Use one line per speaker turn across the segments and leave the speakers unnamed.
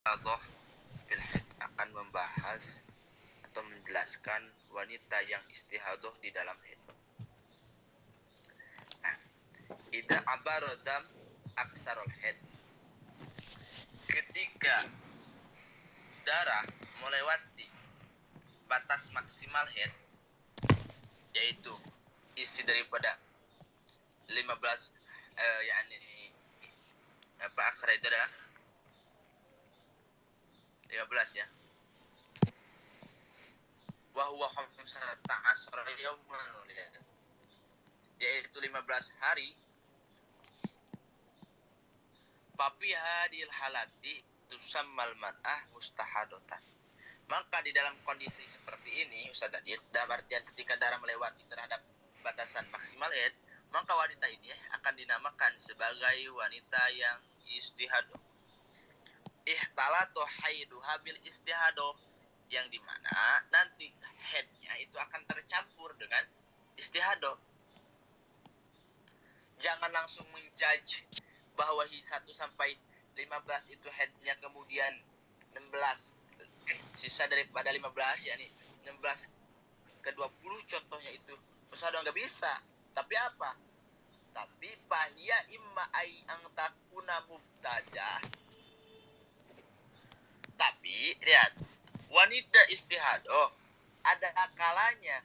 istihadhah fil haid akan membahas atau menjelaskan wanita yang istihadhah di dalam haid. Nah, idza abaradam aksarul haid. Ketika darah melewati batas maksimal haid, yaitu isi daripada 15 yakni apa aksara itu adalah 15 ya. Wa huwa khamsata asyara yawman, yaitu 15 hari. Papi hadil halati tusammal mar'ah mustahadatan. Maka di dalam kondisi seperti ini Ustaz Adit, dalam artian ketika darah melewati terhadap batasan maksimal haid, maka wanita ini akan dinamakan sebagai wanita yang istihadah. Ihtalatu haiduha bil istihadah, yang dimana nanti haidnya itu akan tercampur dengan istihadah. Jangan langsung menjudge bahwa 1 sampai 15 itu haidnya, kemudian 16 sisa daripada 15 ya nih 16 ke 20 contohnya itu usah dong, nggak bisa. Tapi apa? Tapi fahiya imma ai ang takuna mubtada. Tapi lihat, wanita istihadah ada kalanya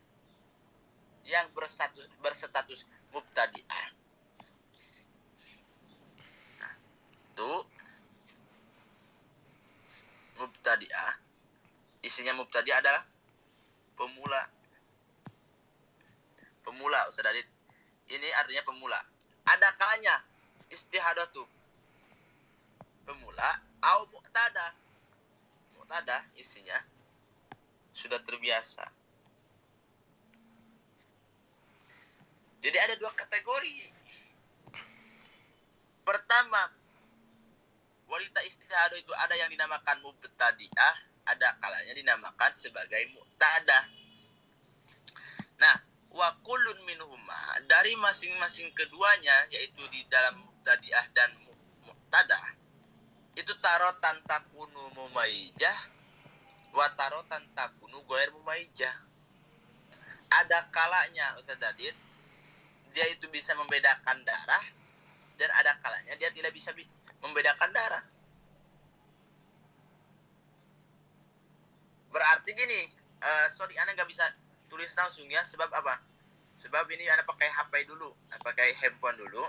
yang berstatus mubtadi'ah. Nah, itu mubtadi'ah. Isinya mubtadi'ah adalah pemula. Pemula Ustaz Adit. Ini artinya pemula. Ada kalanya istihadah tuh pemula atau mu'tadah. Mu'tadah isinya sudah terbiasa. Jadi ada 2 kategori. Pertama, wanita istihadah itu ada yang dinamakan mubtadi'ah, ada kalanya dinamakan sebagai mu'tadah. Nah, wa kullun minhuma, dari masing-masing keduanya, yaitu di dalam mubtadi'ah dan mu'tadah, itu tarotan takunu mumayyijah wa tarotan takunu ghair mumayyijah. Ada kalanya Ustaz Adit, dia itu bisa membedakan darah, dan ada kalanya dia tidak bisa membedakan darah. Berarti gini, sorry Ana nggak bisa tulis langsung ya, sebab apa? Sebab ini Ana pakai HP dulu, pakai handphone dulu,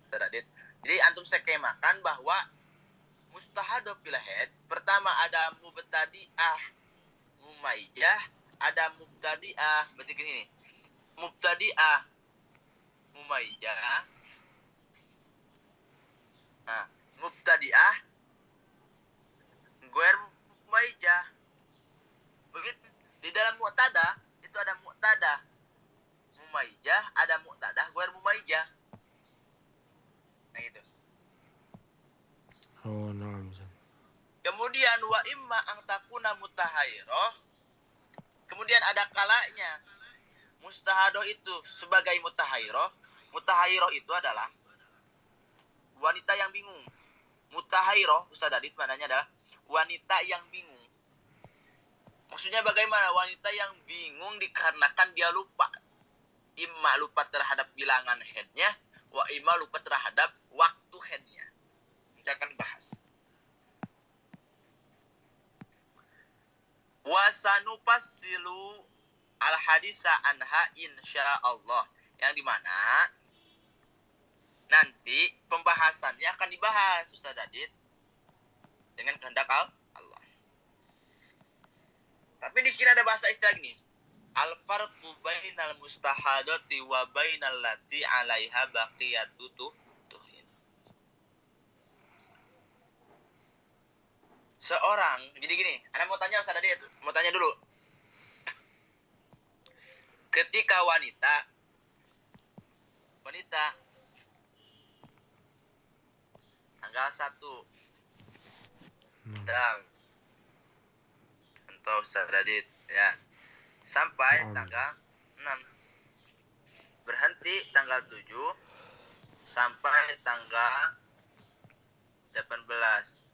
Ustaz Adit. Jadi antum skemakan bahwa mustahadah fil haid, pertama ada mubtadi'ah mumayyijah, ada mubtadi'ah, berarti gini nih. Mubtadi'ah mumayyijah. Nah, mubtadi'ah ghair mumayyijah. Begitu. Di dalam mu'tadah itu ada mu'tadah mumayyijah, ada mu'tadah ghair mumayyijah. Nah gitu.
Oh, na'am.
Kemudian wa imma ang takuna mutahayyirah. Kemudian ada kalanya mustahadah itu sebagai mutahayyirah. Mutahayyirah itu adalah wanita yang bingung. Mutahayyirah Ustaz Adit maknanya adalah wanita yang bingung. Maksudnya bagaimana? Wanita yang bingung dikarenakan dia lupa. Imma lupa terhadap bilangan haidnya, wa imma lupa terhadap waktu haidnya. Kita akan bahas. Wa sanufassilu al hadisa anha insyaallah, yang dimana nanti pembahasannya akan dibahas Ustaz Adit dengan kehendak Allah. Tapi di sini ada bahasa istilah gini. Al-farqu bainal mustahadati wa bainal lati 'alaiha baqiyatu tuhin. Seorang, jadi gini, Anda mau tanya Ustaz Adit, mau tanya dulu. Ketika wanita tanggal 1 dan untuk Ustaz Adit ya, sampai tanggal 6, berhenti tanggal 7 sampai tanggal 18.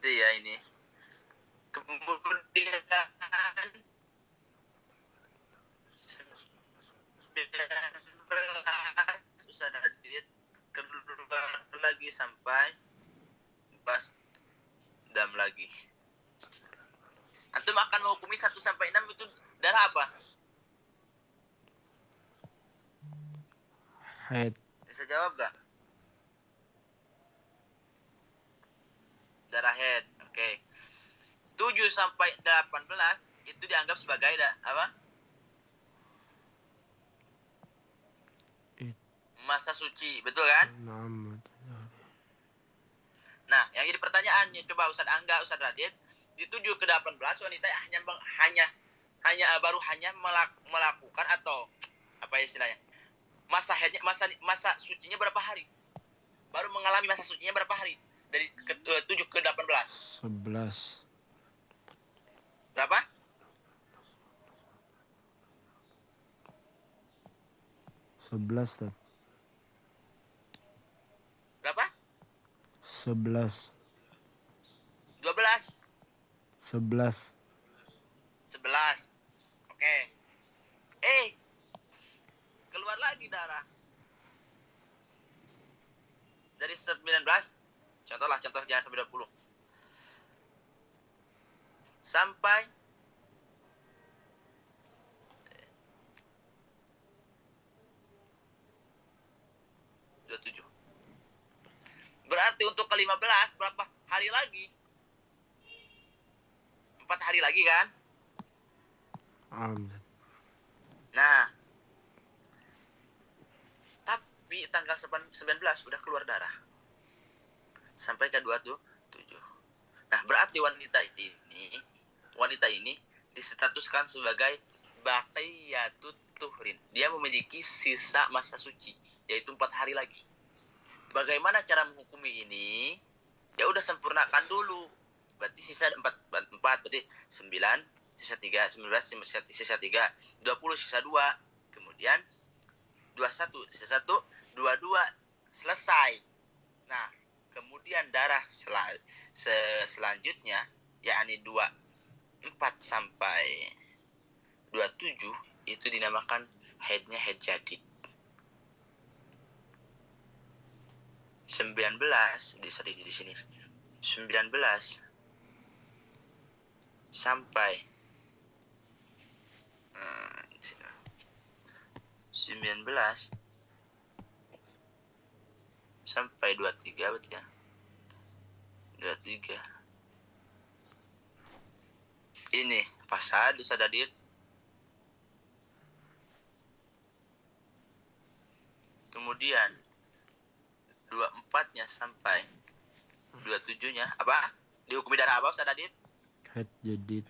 Itu ya ini. Kemudian 19 Ustaz Adit keluar lagi sampai pas dam lagi. Antum akan menghukumi 1 sampai 6 itu darah apa?
Haid.
Bisa jawab gak? Darah head. Oke. 7 sampai 18 itu dianggap sebagai apa? Masa suci, betul kan? Nah, yang jadi pertanyaannya coba Ustaz Angga, Ustaz Radit, di 7 ke 18 wanita baru hanya melakukan atau apa istilahnya? Masa headnya, masa sucinya berapa hari? Baru mengalami masa sucinya berapa hari? Dari 7 ke 18.
11.
Berapa?
11, Tad.
Berapa?
11.
12.
11.
11. Oke. Keluar lagi darah. Dari 19, contoh jangan sampai 20. Sampai 27. Berarti untuk ke-15 berapa hari lagi? 4 hari lagi kan? Nah, tapi tanggal 19 udah keluar darah. Sampai ke 27. Nah, berarti wanita ini distatuskan sebagai baqiyatut tuhrin. Dia memiliki sisa masa suci, yaitu 4 hari lagi. Bagaimana cara menghukumi ini? Ya udah sempurnakan dulu. Berarti sisa 4 berarti 9 sisa 3, 19 sisa 3, 20 sisa 2, kemudian 21 sisa 1, 22 selesai. Nah, kemudian darah selanjutnya yakni 24 sampai 27 itu dinamakan haidnya haid jadid. 19 di sini 19 sampai 19 sampai 23 berarti ya. 23 ini fasad Ustaz. Kemudian 24-nya sampai 27-nya apa? Dihukumi darah apa Ustaz Adit?
Haid jadid.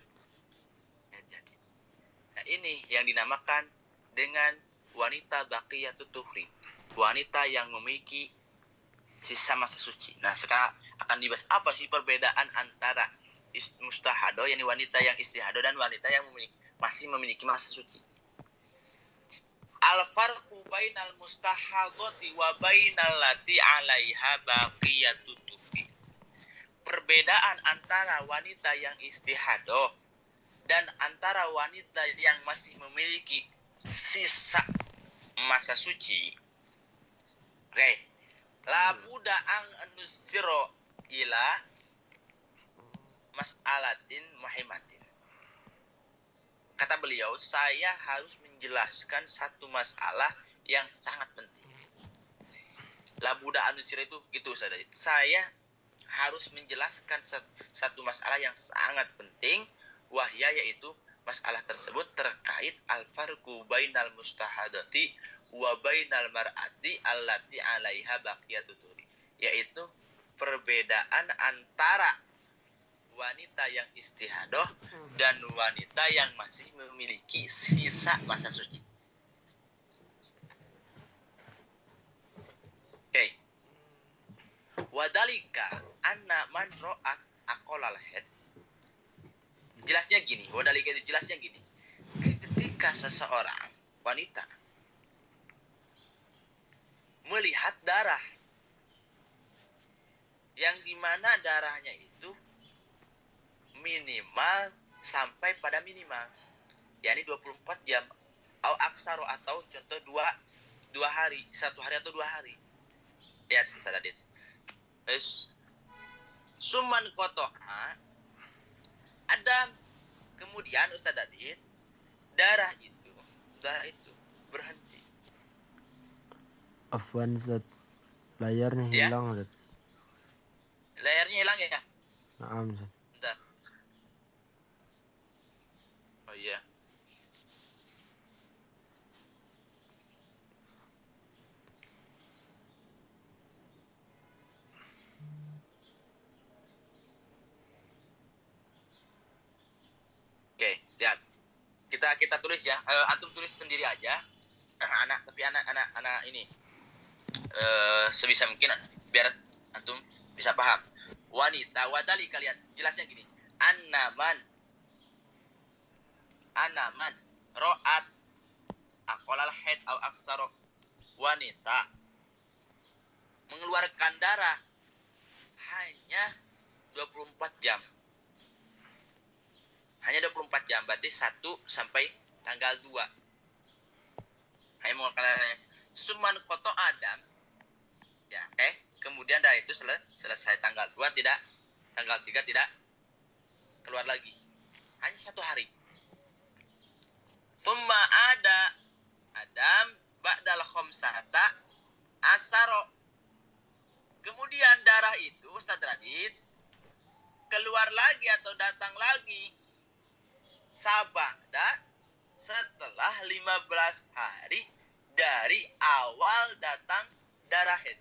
Nah, ini yang dinamakan dengan wanita baqiyatut tuhri. Wanita yang memiliki sisa masa suci. Nah, sekarang akan dibahas apa sih perbedaan antara mustahado, yakni wanita yang istihado, dan wanita yang masih memiliki masa suci. Al-farqu bainal mustahadoti wa bainal lati 'alaiha baqiyatut tuhri. Perbedaan antara wanita yang istihadoh dan antara wanita yang masih memiliki sisa masa suci. Oke. La buda ang nusiro ila mas'alatin muhimatin. Kata beliau, saya harus menjelaskan satu masalah yang sangat penting. La buda an nusiro itu gitu saudara. Saya harus menjelaskan satu masalah yang sangat penting, wahya yaitu masalah tersebut terkait al-farqu bainal mustahadati wa bainal mar'ati allati 'alaiha baqiyatut tuhri, yaitu perbedaan antara wanita yang istihadoh dan wanita yang masih memiliki sisa masa suci. Oke. Wadalika anna man ra'at aqalal haid. Jelasnya gini, wadalika itu jelasnya gini. Ketika seseorang wanita melihat darah yang dimana darahnya itu minimal sampai pada minimal, yakni 24 jam. Au aksaro, atau contoh dua hari, 1 hari atau 2 hari. Lihat Ustaz Adit. Suman kotoha, ada kemudian Ustaz Adit, darah itu berhenti.
Afwan Zat. Layarnya
Ya?
hilang Zat.
Layarnya hilang ya?
Naam Zat.
Bentar. Oh iya. Oke, lihat. Kita tulis ya. Antum tulis sendiri aja. Anak ini sebisa mungkin biar antum bisa paham. Wanita wadali, kalian jelasnya gini. Anaman ro'at aqalal haid au aksaro, wanita mengeluarkan darah hanya 24 jam. Hanya 24 jam, berarti 1 sampai tanggal 2. Hanya mengeluarkan suman koto adam. Ya, kemudian dari itu selesai tanggal 2 tidak, tanggal 3 tidak keluar lagi. Hanya 1 hari. Summa adam ba'dal khamsata asaro. Kemudian darah itu Ustaz Radit keluar lagi atau datang lagi sabada setelah 15 hari dari awal datang darah haid.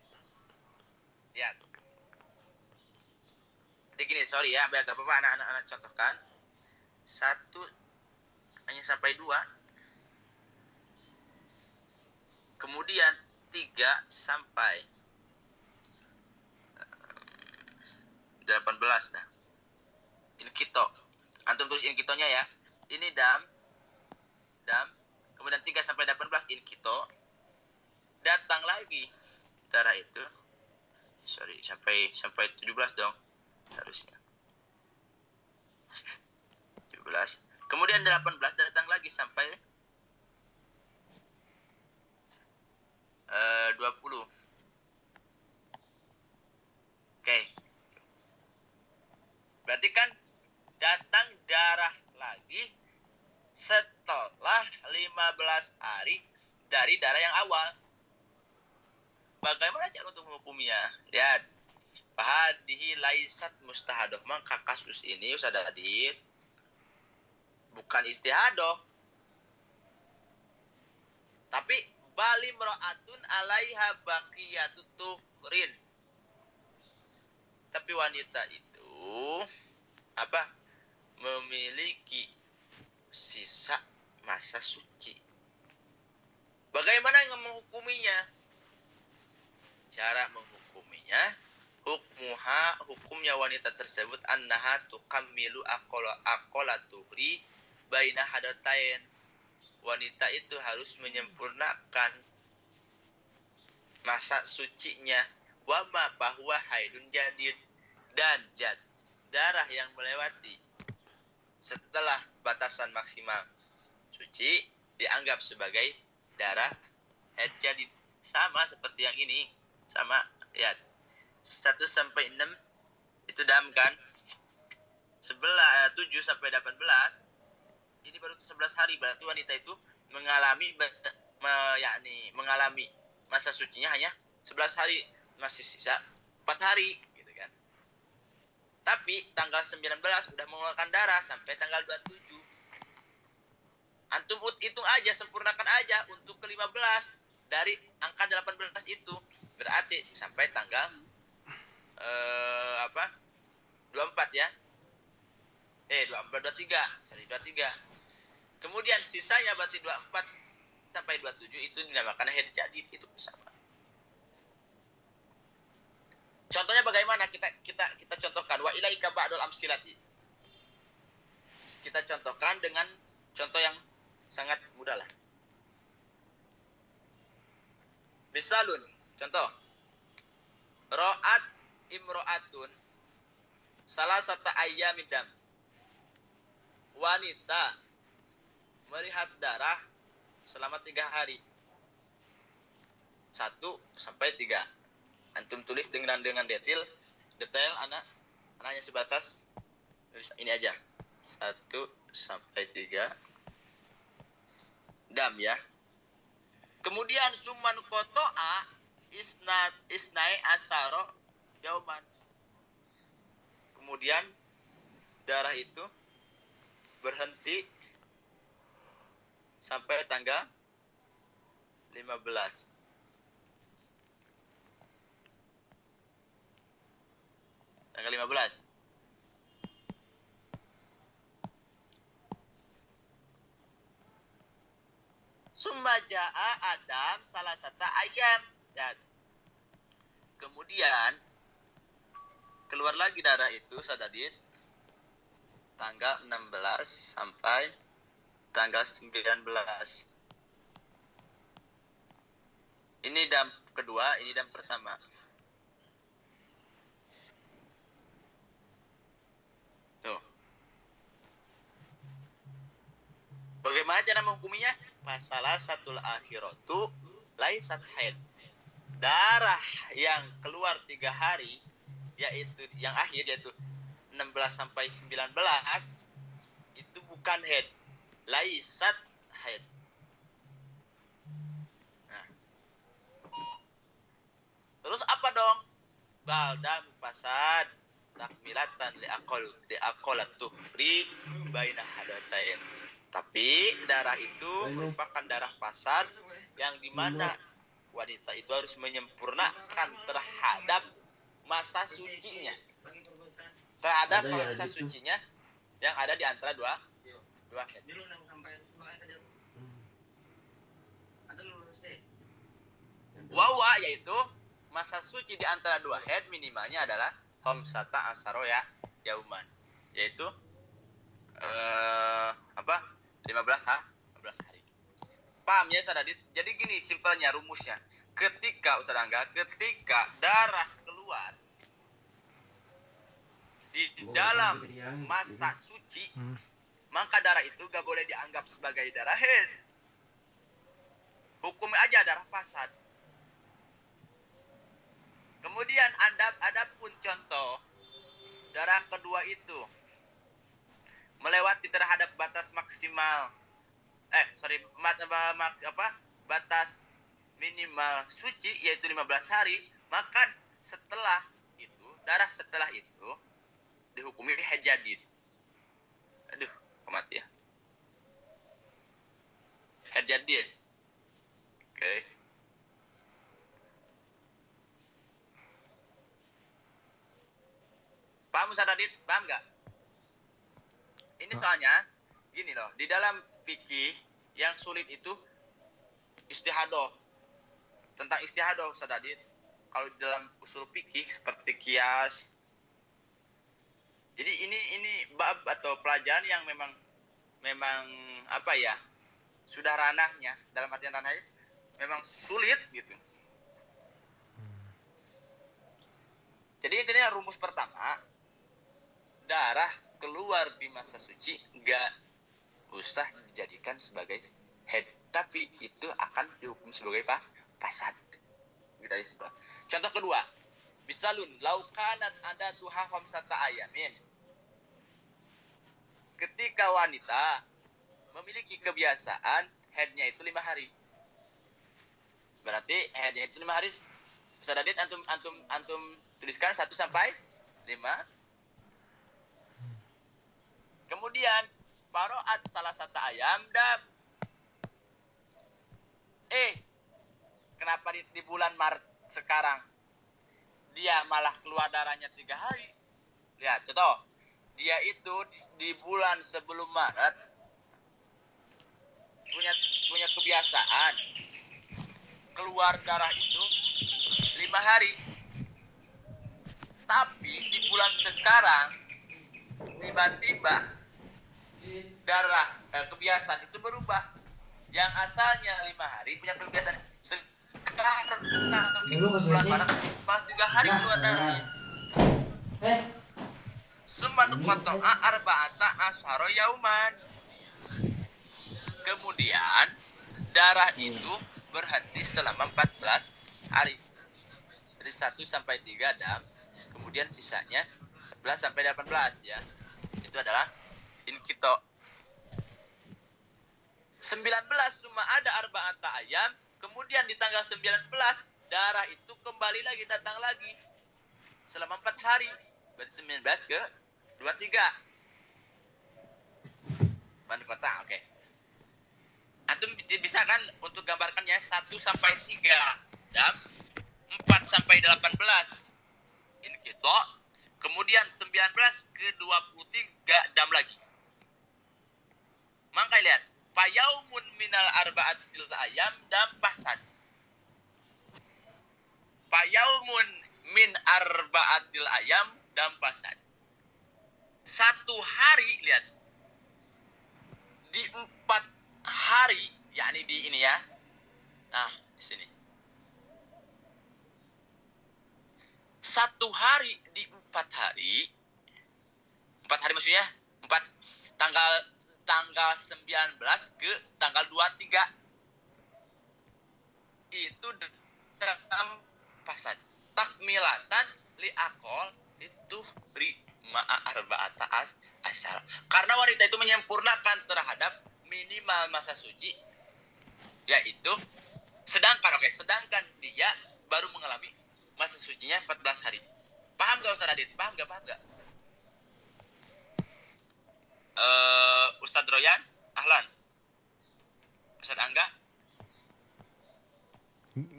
Lihat. Jadi gini, sorry ya, biar gak apa-apa anak-anak contohkan. 1 hanya sampai 2. Kemudian 3 sampai 18. Nah, ini kito. Antum tulis in kitonya ya. Ini dam. Kemudian 3 sampai 18 in kito. Datang lagi darah itu. Sorry, sampai 17 dong. Harusnya. 17. Kemudian 18 datang lagi sampai 20. Oke. Berarti kan datang darah lagi setelah 15 hari dari darah yang awal. Bagaimana cara untuk menghukumnya? Lihat. Fahadihi laisat mustahadoh. Maka kasus ini Ustaz Adit bukan istihadoh, tapi balim ro'atun alaiha baqiyatut tuhrin. Tapi wanita itu memiliki sisa masa suci. Bagaimana yang menghukuminya? Cara menghukuminya, hukumnya wanita tersebut annaha tukammilu aqala tuhri baina hadatain. Wanita itu harus menyempurnakan masa sucinya, wama bahwa haidun jadid, dan darah yang melewati setelah batasan maksimal suci dianggap sebagai darah haid jadid. Sama seperti yang ini, sama. Lihat, 1 sampai 6 itu dam kan, 7 sampai 18 ini baru 11 hari. Berarti wanita itu mengalami masa sucinya hanya 11 hari, masih sisa 4 hari gitu kan. Tapi tanggal 19 udah mengeluarkan darah sampai tanggal 27. Antum hitung aja, sempurnakan aja untuk ke-15 dari angka 18 itu. Berarti sampai tanggal 24 ya. 23. Kemudian sisanya berarti 24 sampai 27 itu dinamakan haid jadid, itu sama. Contohnya bagaimana? Kita contohkan wa ilaika ba'dul amsilati. Kita contohkan dengan contoh yang sangat mudah lah. Misalun, contoh. Ra'at imro'atun salah satu ayyamid dam. wanita melihat darah selama 3 hari. 1 sampai 3. Antum tulis dengan detail anaknya sebatas ini aja. 1 sampai 3 dam ya. Kemudian summan kotoa isnai asaro yauman. Kemudian darah itu berhenti sampai tanggal 15. Tanggal 15. Summa jaa Adam salah satu ayam. Dan kemudian keluar lagi darah itu Sadadin tanggal 16 sampai tanggal 19. Ini dam kedua, ini dam pertama. Tuh. Bagaimana cara menghukuminya? Masalah satul akhiratu laisat haid. Darah yang keluar 3 hari, yaitu yang akhir yaitu 16 sampai 19, itu bukan haid. Laisat haid. Nah. Terus apa dong? Baldam fasad takmilatan liaqalat tuhri baina hadatain. Tapi darah itu merupakan darah fasad yang dimana wanita itu harus menyempurnakan terhadap masa sucinya. Terhadap masa sucinya yang ada di antara dua haid. Wawa yaitu masa suci di antara 2 haid minimalnya adalah khamsata asaro ya yauman. Yaitu 15 hari. Paham ya Ustaz Adit? Jadi gini simpelnya rumusnya. Ketika darah keluar di dalam masa suci, maka darah itu gak boleh dianggap sebagai darah haid. Hukumnya aja darah fasad. Kemudian ada pun contoh darah kedua itu melewati terhadap batas maksimal batas minimal suci yaitu 15 hari, maka darah setelah itu dihukumi haid jadid. Aduh, mati ya. Haid jadid. Oke. Paham Ustaz Adit? Paham nggak? Ini soalnya gini loh, di dalam fikih yang sulit itu istihadoh. Tentang istihadoh Ustaz Adit. Kalau di dalam usul fikih seperti kias. Jadi ini bab atau pelajaran yang memang sudah ranahnya, dalam artian ranahnya memang sulit gitu. Jadi intinya rumus pertama, darah keluar di masa suci gak usah dijadikan sebagai haid, tapi itu akan dihukum sebagai fasad. Kita istilah. Contoh kedua, misalun laukanat ada tuha khamsata ayamin. Ketika wanita memiliki kebiasaan haidnya itu 5 hari. Berarti haidnya itu 5 hari. Ustaz Adit antum tuliskan 1 sampai 5. Kemudian paroat salah satu ayam dan kenapa di bulan Maret sekarang dia malah keluar darahnya 3 hari? Lihat contoh, dia itu di bulan sebelum Maret punya kebiasaan keluar darah itu 5 hari. Tapi di bulan sekarang tiba-tiba darah kebiasaan itu berubah. Yang asalnya 5 hari punya kebiasaan sekarang bulan Maret 3 hari keluar darah. Summan qata'a arba'ata asyara yauman. Kemudian darah itu berhenti selama 14 hari. Dari 1 sampai 3 dam, kemudian sisanya 11 sampai 18 ya. Itu adalah inqita'. 19 cuma ada arba'ata ayam, kemudian di tanggal 19 darah itu kembali lagi, datang lagi selama 4 hari. Berarti 19 ke 23. Ban kota, oke. Antum bisa kan untuk gambarkannya 1 sampai 3 dam, 4 sampai 18 inqita', kemudian 19 ke 23 dam lagi. Maka lihat, fayaumun minal arba'atil ayam dam pasad. Fayaumun min arba'atil ayam dam pasad. 1 hari, lihat, di 4 hari, yakni di ini ya. Nah, di sini. 1 hari di 4 hari. 4 hari maksudnya 4 tanggal 19 ke tanggal 23. Itu dalam pasad. Takmilatan li akol itu ma'a arba'ata asyara. Karena wanita itu menyempurnakan terhadap minimal masa suci, yaitu sedangkan dia baru mengalami masa sucinya 14 hari. Paham gak Ustaz Adit? Paham gak? Ustadz Royan, ahlan. Ustadz Angga.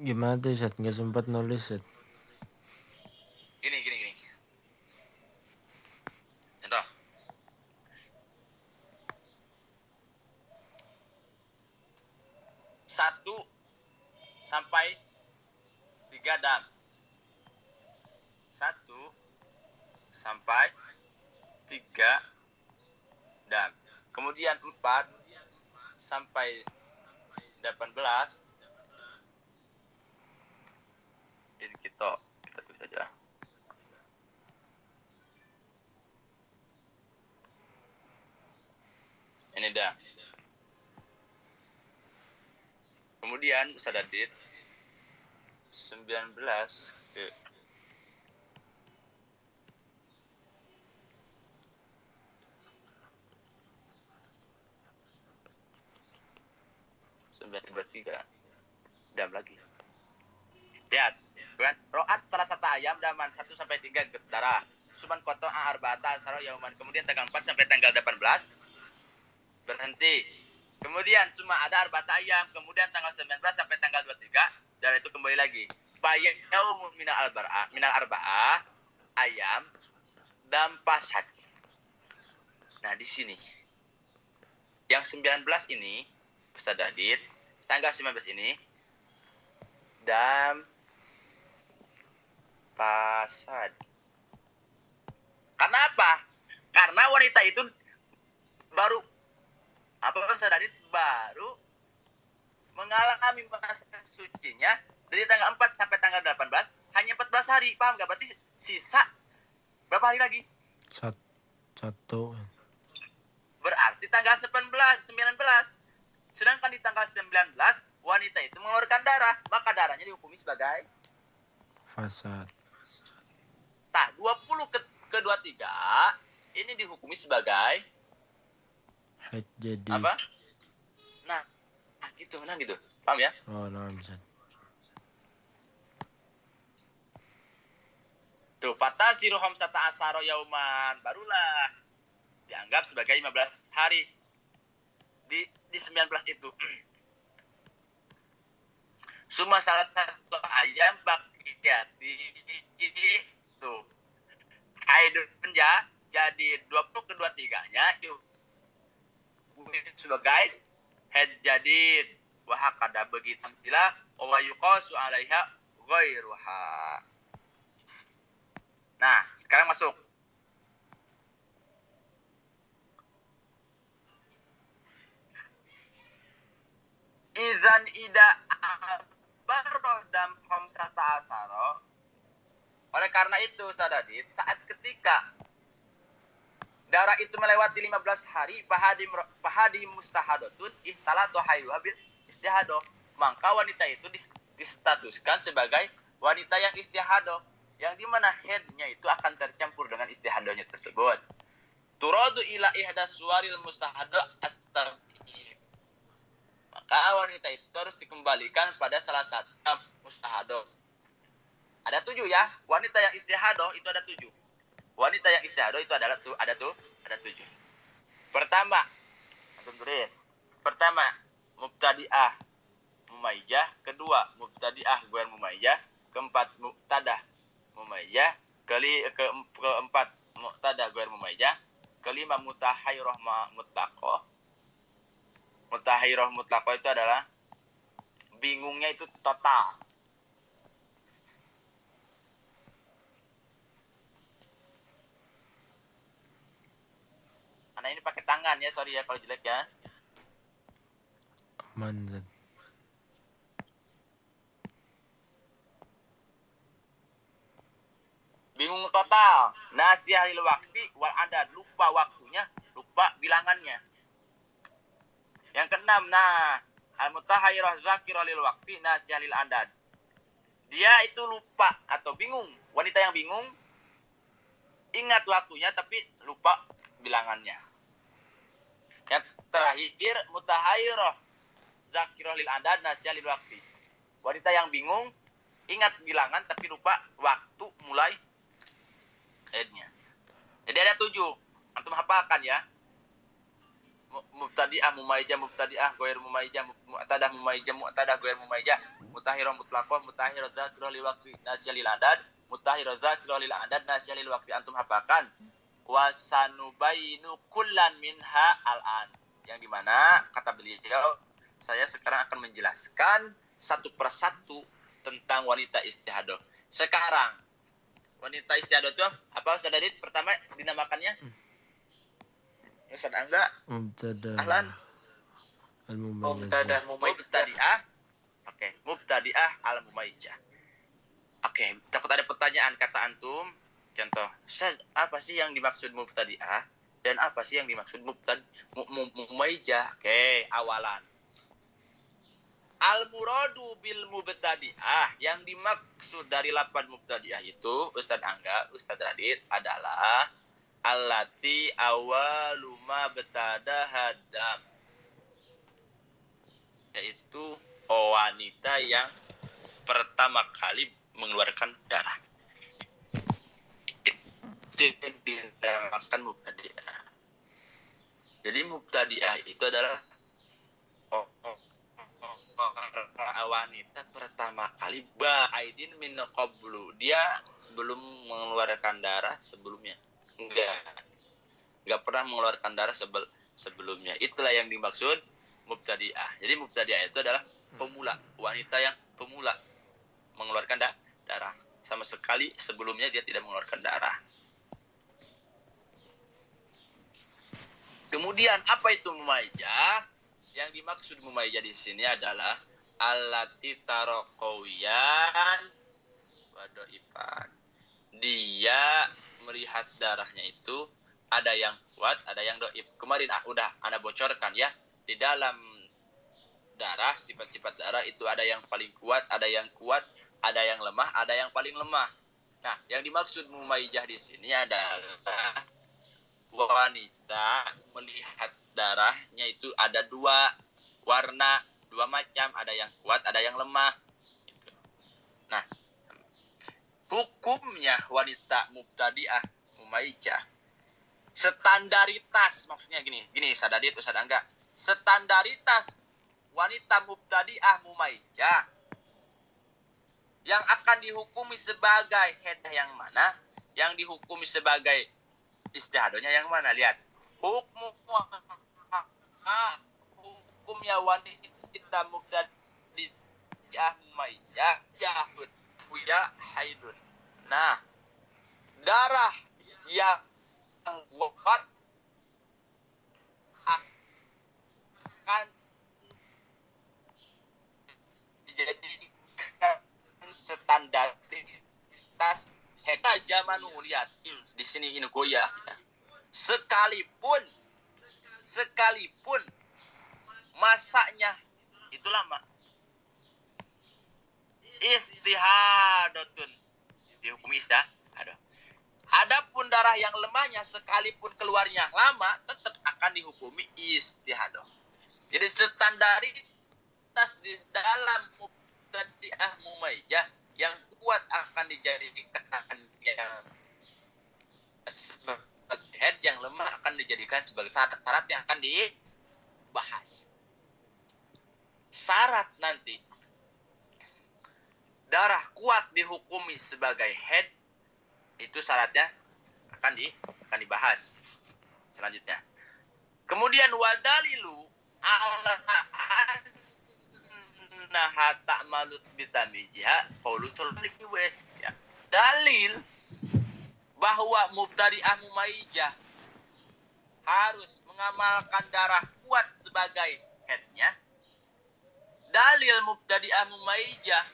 Gimana tuh Ustaz? Nggak sempat nulis Ustaz.
Gini. Contoh. Satu sampai 3 dam. 1 sampai 3 dam. Kemudian 4 sampai 18. Ini kita tulis saja. Ini dah. Kemudian Ustaz Adit 19 ke 923 dam lagi. Lihat, kan? Ro'at salah satu ayam daman 1 sampai 3 darah. Suman koto arba'ata asyara yauman. Kemudian tanggal 4 sampai tanggal 18 berhenti. Kemudian cuma ada arba'ata ayam. Kemudian tanggal 19 sampai tanggal 23 darah itu kembali lagi. Yaumun minal arba'ah ayam dam pasad. Nah, di sini yang 19 ini Ustaz Adit, tanggal 19 ini dam pasad. Karena apa? Karena wanita itu baru Ustaz Adit baru mengalami masa sucinya dari tanggal 4 sampai tanggal 18 hanya 14 hari. Paham gak? Berarti sisa berapa hari lagi?
Satu.
Berarti tanggal 19. Sedangkan di tanggal 19 wanita itu mengeluarkan darah, maka darahnya dihukumi sebagai
Fasad.
Nah, 20 ke 23 ini dihukumi sebagai
Haid jadi.
apa? Nah, gitu. Paham ya?
Oh, nah Ustaz.
Tuh, fatasiru khamsata asyara yauman, barulah dianggap sebagai 15 hari. Di 19 itu. Cuma salah satu ayam bakiyati itu. Haidun jadi 20 ke 23-nya itu sebagai haid jadid. Wahakada begitu sila wa yuqasu 'alaiha ghairuha. Nah, sekarang masuk. Idzan ida barodam khamsata asyara. Oleh karena itu, Ustaz Adit, saat ketika darah itu melewati 15 hari, fahadi mustahadatun ihtalatu haiduha bil istihadah. Maka wanita itu distatuskan sebagai wanita yang istihadah, yang dimana headnya itu akan tercampur dengan istihadahnya tersebut. Turadu ila ihdas suwaril mustahadah as-sab'i. Maka wanita itu harus dikembalikan pada salah satu mustahadah. Ada 7 ya. Wanita yang istihadah itu ada 7. Wanita yang istihadah itu ada 7. Pertama, antum tulis. Pertama, mubtadi'ah mumayyah. Kedua, mubtadi'ah ghair mumayyah. Keempat, muqtadah mumayyah. Keempat, muqtadah ghair mumayyah. Kelima, mutahayyirah mutlaqah. Mutahayyirah mutlaqah itu adalah bingungnya itu total. Anak ini pakai tangan ya, sorry ya kalau jelek ya.
Aman, Zat.
Bingung total. Nasiyah lil wakti wal adad, lupa waktunya, lupa bilangannya. Yang keenam, al-mutahayyirah zakirah lil wakti nasiyah lil adad. Dia itu lupa atau bingung. Wanita yang bingung, ingat waktunya tapi lupa bilangannya. Yang terakhir, mutahayyirah zakirah lil adad nasiyah lil wakti. Wanita yang bingung, ingat bilangan tapi lupa waktu mulai headnya. Jadi ada 7. Antum hafalkan ya. Mubtadi'ah mumayyah, mubtadi'ah ghair mumayyah, mu'tadah mumayyah, mu'tadah ghair mumayyah, mutahhirah mutlaqah, mutahhirah dzakirah lil waqti nasiyah lil adad, mutahhirah dzakirah lil adad nasiyah lil waqti. Antum hafalkan. Wa sanubainu kullan minha al-an. Yang dimana kata beliau, saya sekarang akan menjelaskan satu persatu tentang wanita istihadah. Sekarang wanita istihadah itu apa Ustaz Adit? Pertama dinamakannya Ustaz Angga
Mubtada
Ahlan
al-mumayyaz.
Mubtadi'ah. Oke, mubtadi'ah al-mumayyah. Oke, takut ada pertanyaan kata antum. Contoh, apa sih yang dimaksud mubtadi'ah dan apa sih yang dimaksud mumayyah? Oke, awalan. Al-muradu bil mubtadi'ah, yang dimaksud dari lafaz mubtadi'ah itu Ustaz Angga, Ustaz Radit adalah allati awwalu ma btada hadam, yaitu wanita yang pertama kali mengeluarkan darah. Itu dinamakan mubtadi'ah. Jadi mubtadi'ah itu adalah wanita pertama kali ba'aidin min qablu, dia belum mengeluarkan darah sebelumnya, enggak pernah mengeluarkan darah sebelumnya. Itulah yang dimaksud mubtadi'ah. Jadi mubtadi'ah itu adalah pemula, wanita yang pemula mengeluarkan darah, sama sekali sebelumnya dia tidak mengeluarkan darah. Kemudian apa itu mumayyah? Yang dimaksud mumayyah di sini adalah allati taraqawiyan wadoifan. Dia melihat darahnya itu ada yang kuat, ada yang doif. Kemarin udah ana bocorkan ya. Di dalam darah, sifat-sifat darah itu ada yang paling kuat, ada yang lemah, ada yang paling lemah. Nah, yang dimaksud mumayyah di sini adalah wanita melihat darahnya itu ada 2 warna, 2 macam, ada yang kuat, ada yang lemah. Nah, hukumnya wanita mubtadi'ah mumayyah, standaritas, maksudnya gini Ustaz Adit, Ustaz Angga, standaritas wanita mubtadi'ah mumayyah yang akan dihukumi sebagai haid yang mana, yang dihukumi sebagai istihadahnya yang mana. Lihat, hukumnya wanita mubtadi'ah mumayyah yahud ya haidun. Nah, darah yang kuat akan dijadikan standaritas heta zaman lihat di sini ini goyah. sekalipun masanya itu lama. Istihadatun dihukum istihadah. Adapun darah yang lemahnya sekalipun keluarnya lama tetap akan dihukumi istihadah. Jadi standaritas di dalam mubtadi'ah mumayyah yang kuat akan dijadikan yang sebagai head, yang lemah akan dijadikan sebagai syarat yang akan dibahas. Syarat nanti darah kuat dihukumi sebagai head itu syaratnya akan dibahas selanjutnya. Kemudian wadalilu ala annaha ta'malut bitamijha qaulu wes ya. Dalil bahwa mubtadi'ah mumayyah harus mengamalkan darah kuat sebagai headnya. Dalil mubtadi'ah mumayyah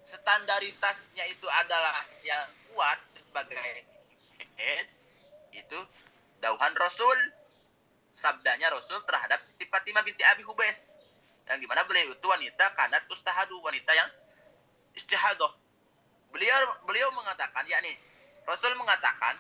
standaritasnya itu adalah yang kuat sebagai head, itu dauhan Rasul, sabdanya Rasul terhadap Siti Fatimah binti Abi Hubais, yang dimana beliau itu wanita kanat ustahadu, wanita yang istihadah. Beliau mengatakan, yakni Rasul mengatakan,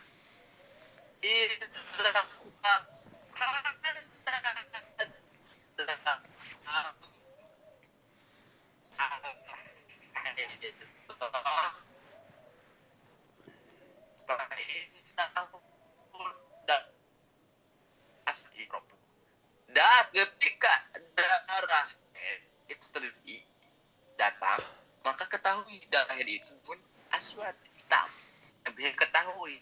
dan ketika darah itu terjadi datang, maka ketahui darah itu pun aswad, hitam. Bisa ketahui.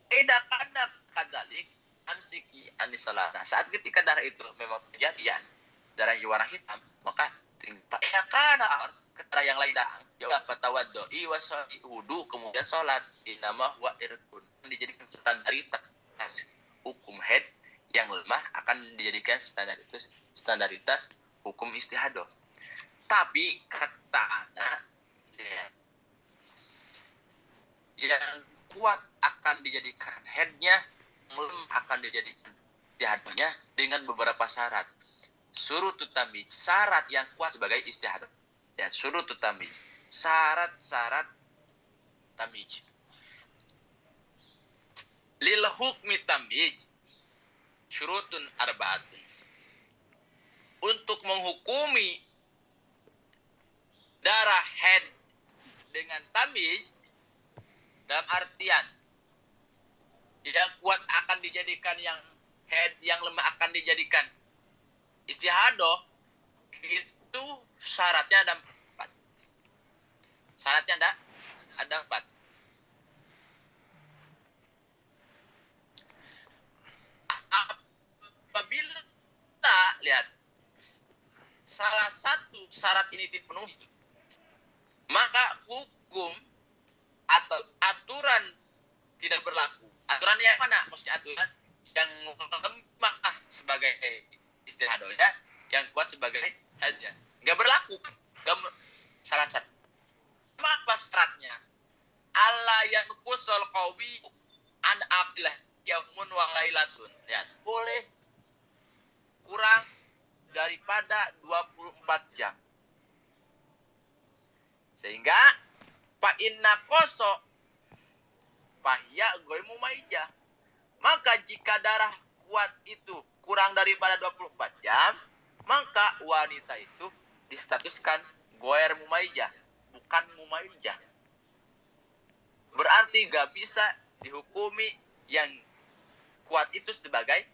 Karena kadalik ansiki anisalana. Saat ketika darah itu memang kejadian darah yang warna hitam, maka timpa karena ketara yang lain datang. Ya dapat tawaddu'i wasali wudu kemudian salat inama wa irkun, dijadikan standaritas hukum head yang lemah akan dijadikan standaritas hukum istihadah. Tapi katanya yang kuat akan dijadikan headnya, yang lemah akan dijadikan istihadahnya dengan beberapa syarat. Surutut tamyiz, syarat yang kuat sebagai istihadah. Ya, surutut tamyiz, syarat-syarat tamyiz. Lil hukmi tamyiz syurutun arba'atun. Untuk menghukumi darah head dengan tamyiz dalam artian yang kuat akan dijadikan yang head, yang lemah akan dijadikan istihadah, itu syaratnya ada 4. Syaratnya ada 4. Apabila kita lihat salah satu syarat ini dipenuhi, maka hukum atau aturan tidak berlaku. Aturan yang mana? Maksudnya aturan yang lemah sebagai istihadahnya, yang kuat sebagai haja. Nggak berlaku. Syarat-syarat. Apa syaratnya? Allah yang kusol qawi an abdilah yaumun wa lailatun. Ya, boleh kurang daripada 24 jam. Sehingga fa inna qaso fahya ghairu mumayyah. Maka jika darah kuat itu kurang daripada 24 jam, maka wanita itu distatuskan ghairu mumayyah, bukan mumayyah. Berarti gak bisa dihukumi yang kuat itu sebagai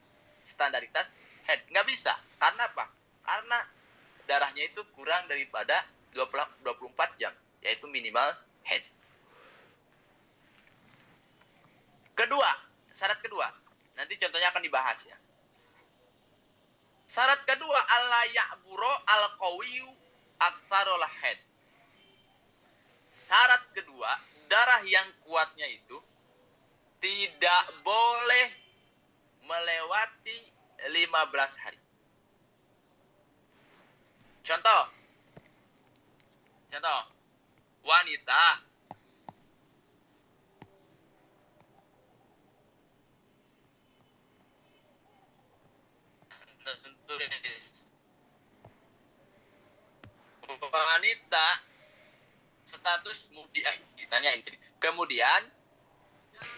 standaritas head. Gak bisa. Karena apa? Karena darahnya itu kurang daripada 24 jam, yaitu minimal head. Kedua, syarat kedua, nanti contohnya akan dibahas ya. Syarat kedua, alla ya'buro al-qawiyu aksarul head. Syarat kedua, darah yang kuatnya itu tidak boleh melewati 15 hari. Contoh, wanita tulis. Wanita status mudia, ditanyain. Kemudian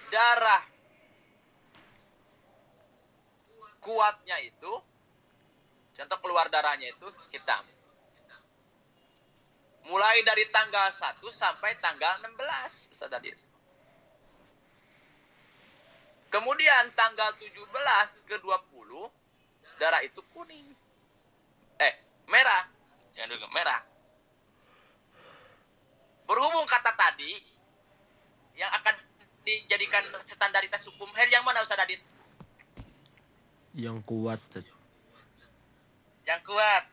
darah kuatnya itu, contoh keluar darahnya itu hitam. Mulai dari tanggal 1 sampai tanggal 16, Ustaz Adit. Kemudian tanggal 17 ke 20, darah itu kuning. Merah. Yang dulu merah. Berhubung kata tadi, yang akan dijadikan standaritas hukum haid yang mana, Ustaz Adit?
Yang kuat, Ustaz.
Yang kuat.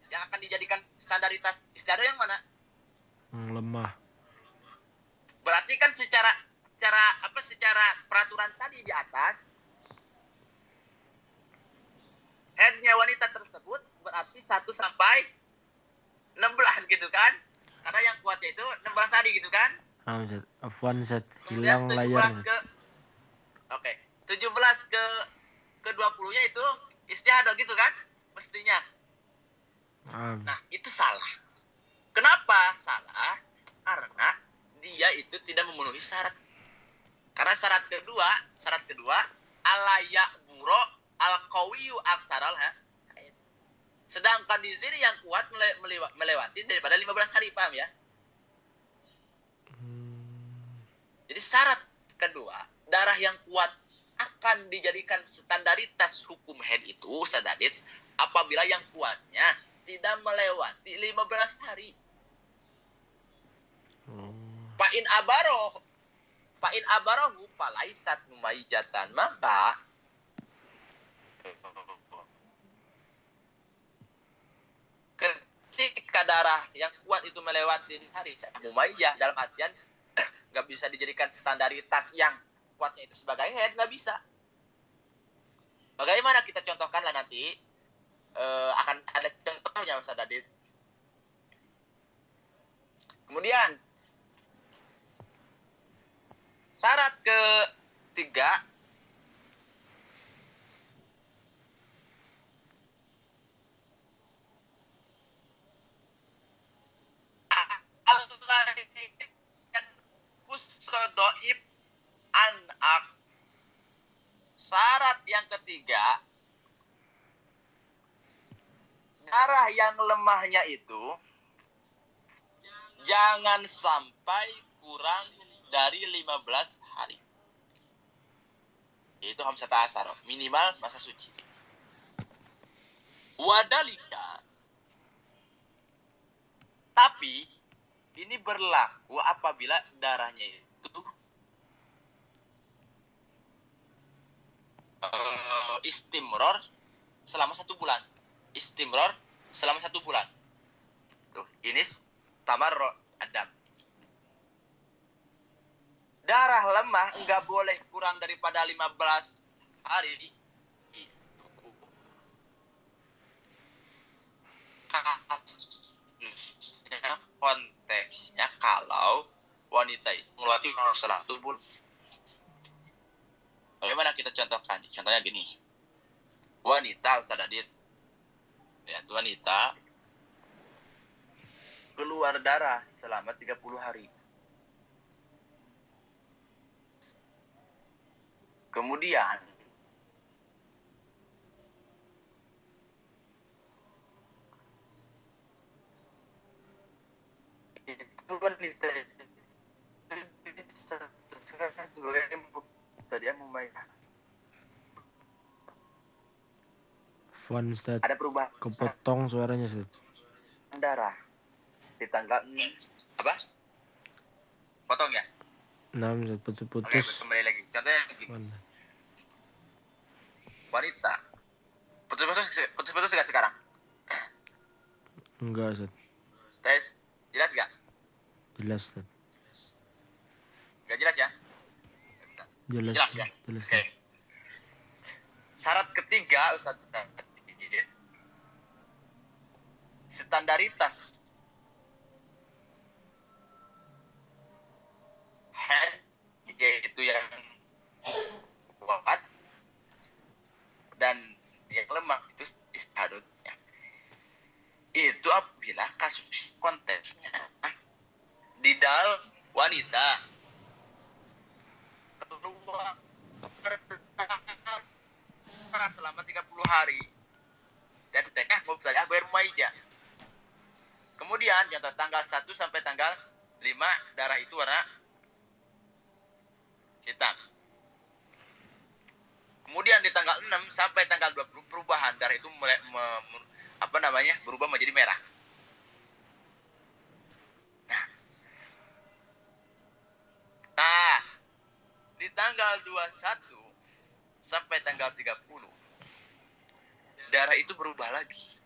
Yang akan dijadikan standaritas istiadah yang mana?
Yang lemah.
Berarti kan secara peraturan tadi di atas, haidnya wanita tersebut berarti 1 sampai 16 gitu kan? Karena yang kuatnya itu 16 hari gitu kan?
Ustaz. Afwan, Ustaz.
Kemudian
Hilang
17
layar.
ke 17 ke 20-nya itu istiadah gitu kan? Mestinya. Nah, itu salah. Kenapa salah? Karena dia itu tidak memenuhi syarat. Karena syarat kedua alaya buro al-qawiyu aksaral haid. Sedangkan di sini yang kuat melewati daripada 15 hari, paham ya? Jadi syarat kedua, darah yang kuat akan dijadikan standaritas hukum haid itu, sadadit, apabila yang kuatnya tidak melewati 15 hari. Fa'in abarohu palaisat mumaijatan, maka ketika darah yang kuat itu melewati hari mumaijah, dalam artian nggak bisa dijadikan standaritas yang kuatnya itu sebagai haid, nggak bisa. Bagaimana kita contohkanlah nanti, akan ada contohnya, Ustaz Adit. Kemudian syarat ketiga, syarat yang ketiga, darah yang lemahnya itu jangan sampai kurang dari 15 hari. Yaitu hamsata asar, minimal masa suci. Wadalika, tapi ini berlaku apabila darahnya itu istimror selama 1 bulan. Istimror selama 1 bulan. Tuh, ini tamarro adam. Darah lemah enggak boleh kurang daripada 15 hari. Itu konteksnya kalau wanita itu melewati 1 bulan. Bagaimana kita contohkan? Contohnya gini. Wanita, Ustaz Adit. Ya, wanita keluar darah selama 30 hari. Kemudian itu wanita tadi mumayyah.
Afwan, Ustaz.
Ada perubahan
Kepotong suaranya, Ustaz.
darah di tanggal apa? Potong ya?
Nah, Ustaz,
Oke,
putus-putus.
kembali lagi. Contohnya gini. Wanita putus-putus gak sekarang?
Enggak, Ustaz.
Tes, jelas gak?
Jelas, Ustaz.
Gak jelas ya?
Jelas
ya?
Jelas.
Oke. Syarat ketiga, Ustaz, standaritas haid, yaitu yang kuat dan yang lemah itu hari. Dan di tengah mubtadi'ah ghair mumayyizah. Kemudian contoh tanggal 1 sampai tanggal 5 darah itu warna hitam. Kemudian di tanggal 6 sampai tanggal 20 perubahan darah itu berubah menjadi merah. Nah, di tanggal 21 sampai tanggal 30 darah itu berubah lagi.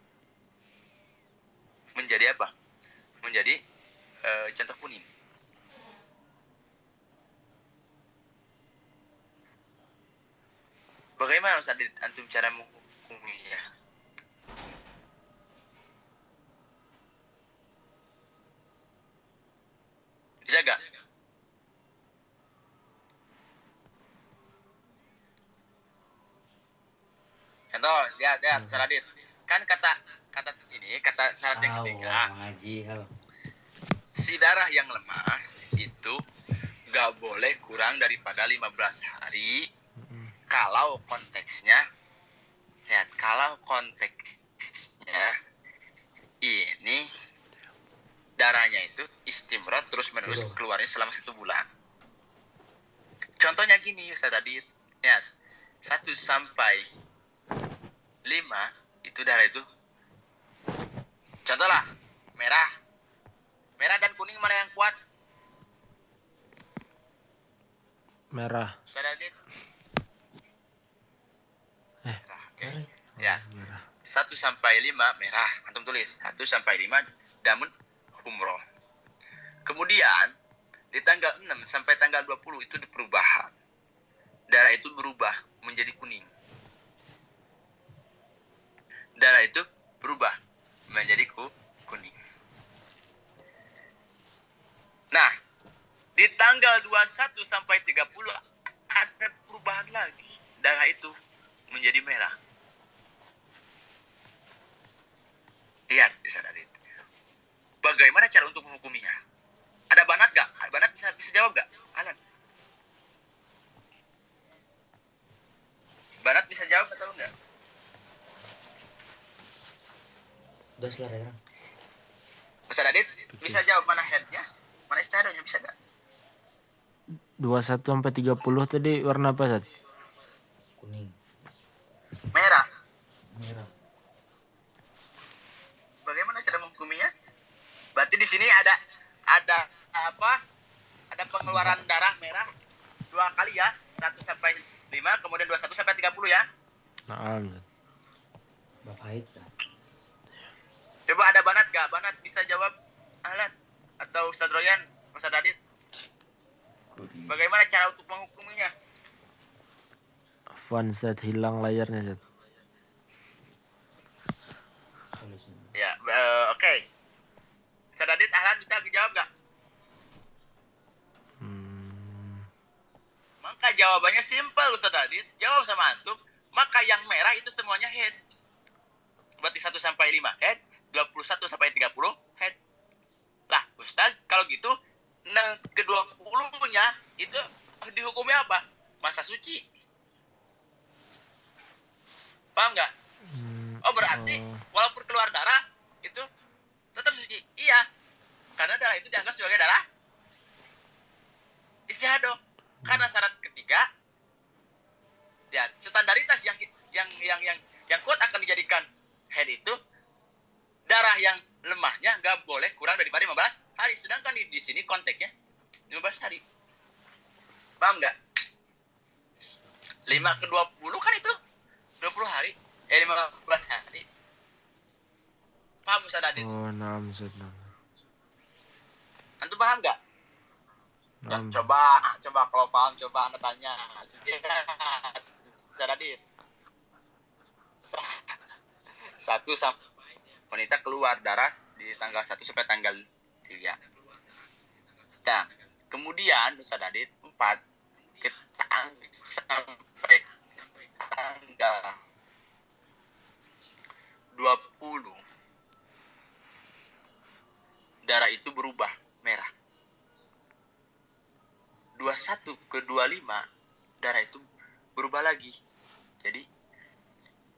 Menjadi apa? Menjadi centang kuning. Bagaimana Ustaz antum cara menghukuminya? Jaga. Contoh, lihat Saradit. Kan kata syarat yang ketiga.
Mengaji,
Si darah yang lemah itu gak boleh kurang daripada 15 hari. Kalau konteksnya ini darahnya itu istimror terus menerus keluarnya selama 1 bulan. Contohnya gini Ustaz Adit, lihat 1 sampai 5 itu darah itu contohlah merah dan kuning mana yang kuat?
Merah.
Ustaz Adit.
Okay.
Ya.
Merah.
1 sampai 5 merah. Antum tulis 1 sampai 5 damun humroh. Kemudian di tanggal 6 sampai tanggal 20 itu perubahan. Darah itu berubah menjadi kuning. Darah itu berubah menjadi kuning. Nah, di tanggal 21 sampai 30 ada perubahan lagi. Darah itu menjadi merah. Lihat di sana itu. Bagaimana cara untuk menghukuminya? Ada banat gak? Banat bisa jawab gak? Alan. Banat bisa jawab atau enggak?
Udah selesai kan?
Ustaz Adit bisa jawab mana headnya? Mana istihadonya bisa gak?
21 sampai 30 tadi warna apa, Sat?
Kuning.
Merah. Bagaimana cara menghukuminya? Berarti di sini ada apa? Ada pengeluaran darah merah 2 kali ya, 1 sampai 5, kemudian 21 sampai 30 ya.
Naam.
Bapak Haid kan?
Coba ada banat gak? Banat bisa jawab Ahlan atau Ustaz Royan, Ustaz Adit. Bagaimana cara untuk menghukuminya?
Afwan, Sat, hilang layarnya, Sat.
Ya, oke. Ustaz Adit, Ahlan bisa jawab gak? Maka jawabannya simpel Ustaz Adit. Jawab sama antum. Maka yang merah itu semuanya head. Berarti 1 sampai 5 head. 21 sampai 30 head. Lah Ustaz, kalau gitu ke-20-nya itu dihukumnya apa? Masa suci. Paham gak? Oh berarti walaupun keluar darah itu tetap suci. Iya. Karena darah itu dianggap sebagai darah istihadoh. Karena syarat ketiga, ya standaritas yang kuat akan dijadikan head itu darah yang lemahnya nggak boleh kurang daripada 15 hari. Sedangkan di sini konteksnya 15 hari. Paham nggak? 5 ke 20 kan itu 20 hari. 15 hari. Paham Ustaz Adit?
Oh, naam, Sat.
Antum paham nggak? Ya, coba kalau paham coba Anda tanya. Ustaz Adit. 1 sampai wanita keluar darah di tanggal 1 sampai tanggal 3. Nah, kemudian Ustaz Adit 4 sampai tanggal 20 darah itu berubah merah. 21 ke 25 darah itu berubah lagi. Jadi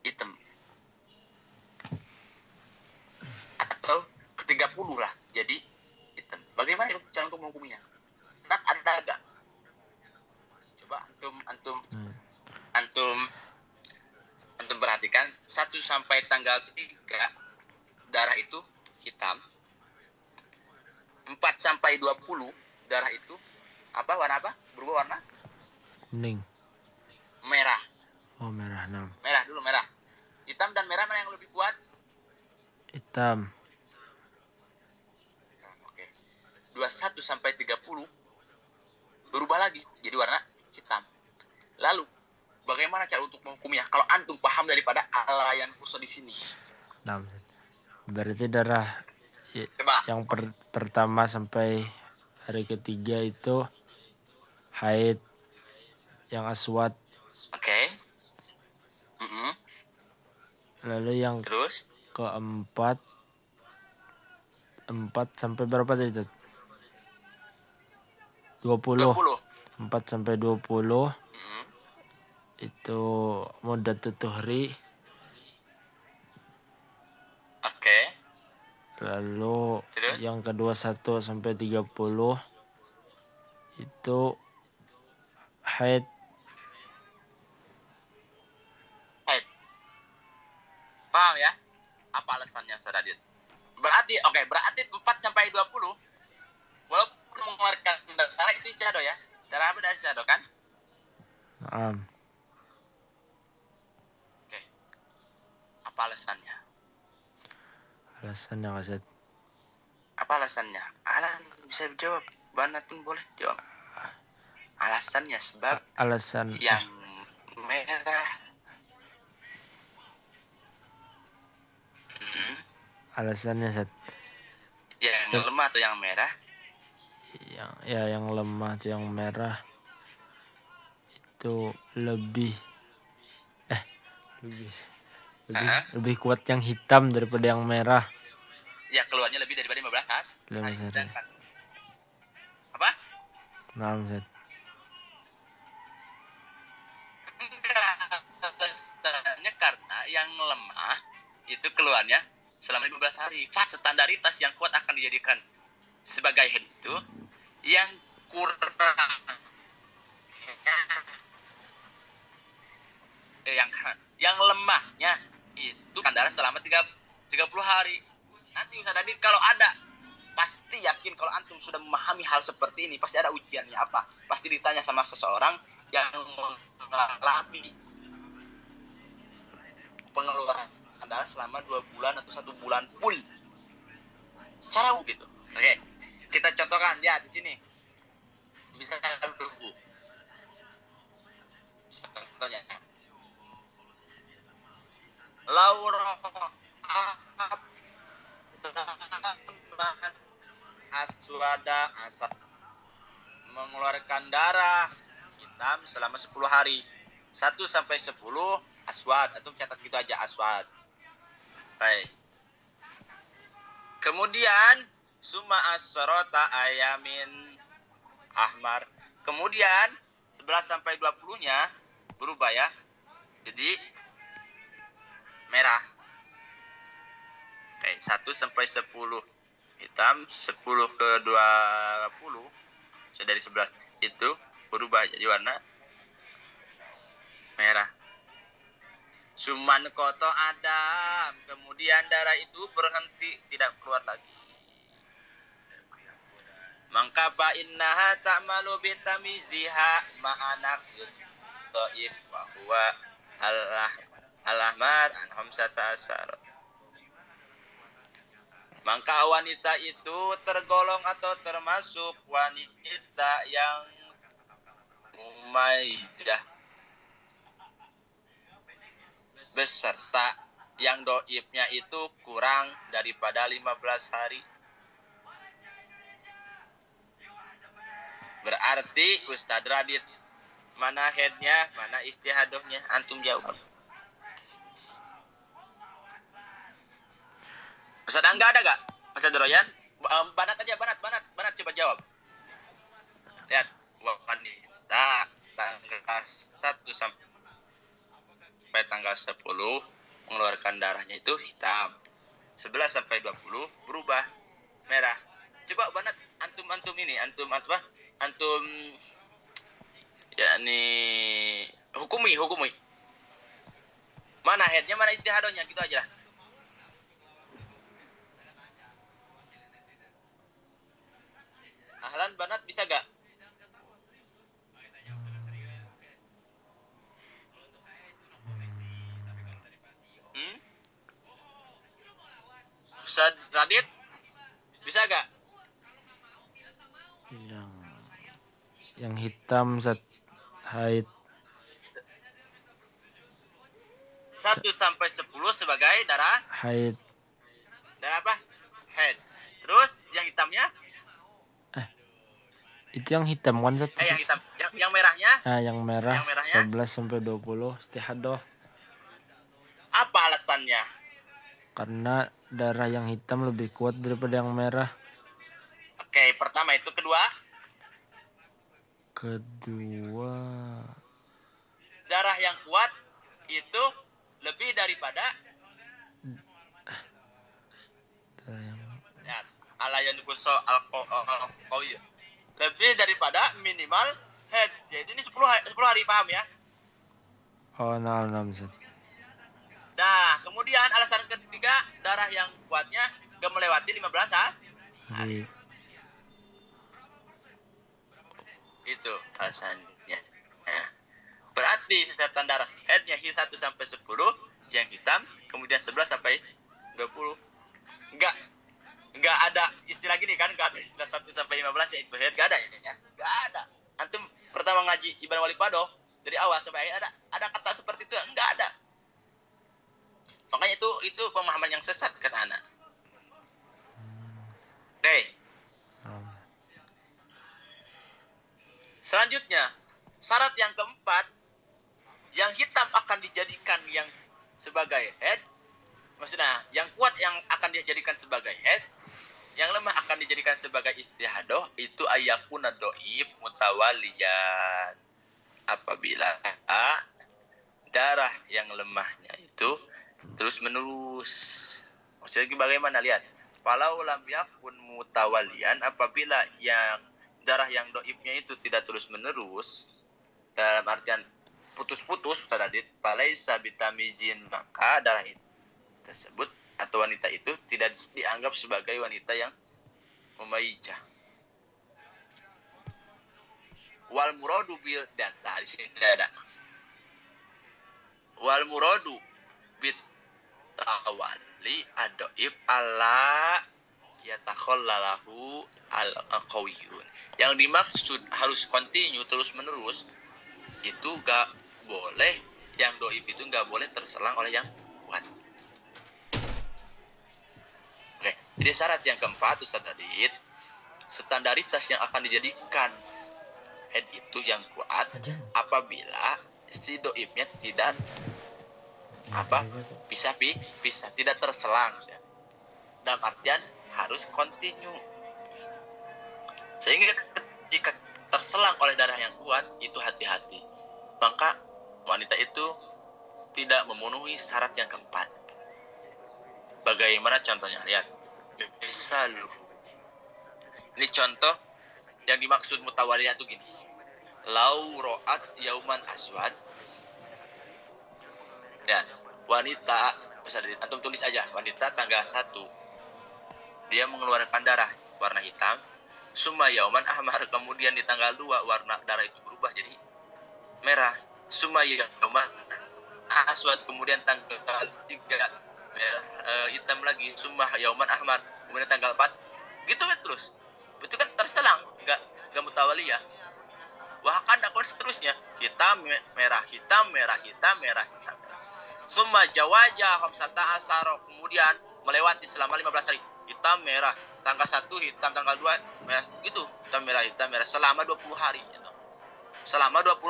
hitam. Atau ke-30 lah jadi hitam. Bagaimana itu cara untuk menghukumnya? Kan ada agak. Coba antum perhatikan 1 sampai tanggal 3 darah itu hitam. 4 sampai 20 darah itu warna apa? Berubah warna
Kuning.
merah.
Oh, merah 6.
Merah dulu, merah. Hitam dan merah mana yang lebih kuat?
Hitam.
Oke. 21 sampai 30 berubah lagi jadi warna hitam. Lalu bagaimana cara untuk menghukumnya? Kalau antum paham daripada alayan kuso di sini.
6. Berarti darah
Coba.
yang pertama sampai hari ketiga itu haid yang aswad.
Oke.
Lalu yang
Terus
keempat 4 sampai berapa tadi itu? 20.
20.
4 sampai 20
Mm-mm.
itu muddatut tuhri.
Oke.
Lalu
Terus?
yang kedua 1 sampai 30 itu haid.
Paham ya? Apa alasannya, Sadadit? Berarti 4 sampai 20 walaupun mengeluarkan darah itu istiadoh ya. Darah apa? Darah istiadoh kan?
Naam.
Oke. Apa alasannya?
Alasannya Ustaz.
Apa alasannya? Alan bisa jawab. Banat pun boleh jawab. Alasannya sebab
Alasan
yang merah.
alasannya Ustaz.
Yang lemah atau yang merah?
Yang lemah atau yang merah itu lebih lebih kuat yang hitam daripada yang merah.
Ya keluarnya lebih daripada 15 hari. Sedangkan apa?
Naam Ustaz.
Alasannya karena yang lemah itu keluarnya selama 15 hari. Standaritas yang kuat akan dijadikan sebagai head itu yang kurang yang lemahnya itu kandaran selama 30 hari. Nanti Ustaz Adit kalau ada pasti yakin kalau antum sudah memahami hal seperti ini pasti ada ujiannya apa? Pasti ditanya sama seseorang yang mengalami pengeluaran kandaran selama 2 bulan atau 1 bulan full. Cara gitu. Oke. Kita contohkan ya di sini. Bisa dulu. Contohnya. Laura aswada asad mengeluarkan darah hitam selama 10 hari. 1 sampai 10 aswad atau catat gitu aja aswad. Baik. Kemudian summa asrota ayamin ahmar. Kemudian 11 sampai 20-nya berubah ya. Jadi merah. Oke, 1 sampai 10 hitam, 10 ke 20 dari 11 itu berubah jadi warna merah. Suman koto adam, kemudian darah itu berhenti tidak keluar lagi. Maka fa innaha ta'malu bitamiziha ma'anak dhaif wa huwa al-ahmar an khamsata asar. Maka wanita itu tergolong atau termasuk wanita yang mumaizah beserta yang doibnya itu kurang daripada 15 hari. Berarti Ustadz Radit, mana headnya, mana istihadohnya? Antum jawab. Ustadz Angga ada gak? Ustadz Royan? Banat aja, Banat coba jawab. Lihat, wanita tanggal 1 sampai tanggal 10 mengeluarkan darahnya itu hitam. 11 sampai 20 berubah merah. Coba banget antum ini, antum apa? Antum yakni hukumi. Mana headnya, mana istihadonya, gitu aja. Ahlan banat bisa gak? Ustaz Radit bisa gak?
Yang hitam haid
1 sampai 10 sebagai darah
haid.
apa? Head. Terus yang hitamnya?
Itu yang hitam kan Zat?
Yang hitam. Yang merahnya?
Nah, yang merah,
Yang merahnya?
11 sampai 20 istihadah.
Apa alasannya?
Karena darah yang hitam lebih kuat daripada yang merah.
Oke, pertama itu. Kedua, darah yang kuat itu lebih daripada ya, alayan kuso al-qawi. Lebih daripada minimal head. Jadi ini 10 hari, paham ya?
Oh, nah, Zat.
Nah, kemudian alasan ketiga, darah yang kuatnya gak melewati 15 hari. Itu alasannya. Nah, berarti setan darah headnya 1 sampai 10, yang hitam, kemudian 11 sampai 20. Enggak ada istilah gini kan, enggak ada istilah 1 sampai 15 yaitu head, enggak ada ya. Enggak ada. Antum pertama ngaji Ibn Wali Pado dari awal sampai akhir ada kata seperti itu, enggak ada. Makanya itu pemahaman yang sesat kata anak. Oke. Selanjutnya, syarat yang keempat, yang hitam akan dijadikan yang sebagai head. Maksudnya, yang kuat yang akan dijadikan sebagai head, yang lemah akan dijadikan sebagai istihadoh, itu ayakuna do'if mutawaliyan. Apabila darah yang lemahnya itu terus menerus. Maksudnya bagaimana? Lihat. Walau lam yakun mutawalian, apabila yang darah yang doibnya itu tidak terus menerus, dalam artian putus-putus, Ustaz, falaisa bitamijin, maka darah itu tersebut atau wanita itu tidak dianggap sebagai wanita yang mumayyijah. Wal muradu bil data di sini tidak ada. Wal muradu bit tawali adoib ala yatakhallalahu al-qawiyun. Yang dimaksud harus continue terus menerus itu gak boleh, yang doib itu gak boleh terselang oleh yang kuat. Oke, jadi syarat yang keempat, Ustaz Adit, standaritas yang akan dijadikan head itu yang kuat apabila si doibnya tidak bisa tidak terselang, dalam artian harus continue. Sehingga jika terselang oleh darah yang kuat, itu hati-hati, maka wanita itu tidak memenuhi syarat yang keempat. Bagaimana contohnya? Lihat, misalnya ini contoh yang dimaksud mutawaliyah itu gini. Lau ro'at yauman aswad. Ya, wanita, antum tulis aja, wanita tanggal 1 dia mengeluarkan darah warna hitam. Summa yauman ahmar, kemudian di tanggal 2 warna darah itu berubah jadi merah. Summa yauman aswad, kemudian tanggal 3 hitam lagi. Summa yauman ahmar, kemudian tanggal 4 gitu terus. Itu kan terselang, enggak mutawaliyah. Wah, kan ada seterusnya, hitam merah, hitam merah, hitam merah, hitam merah. Summa jawaja khamsata asar, kemudian melewati selama 15 hari, hitam merah, tanggal 1 hitam, tanggal 2 merah, gitu, hitam merah selama 20 hari gitu. Selama 20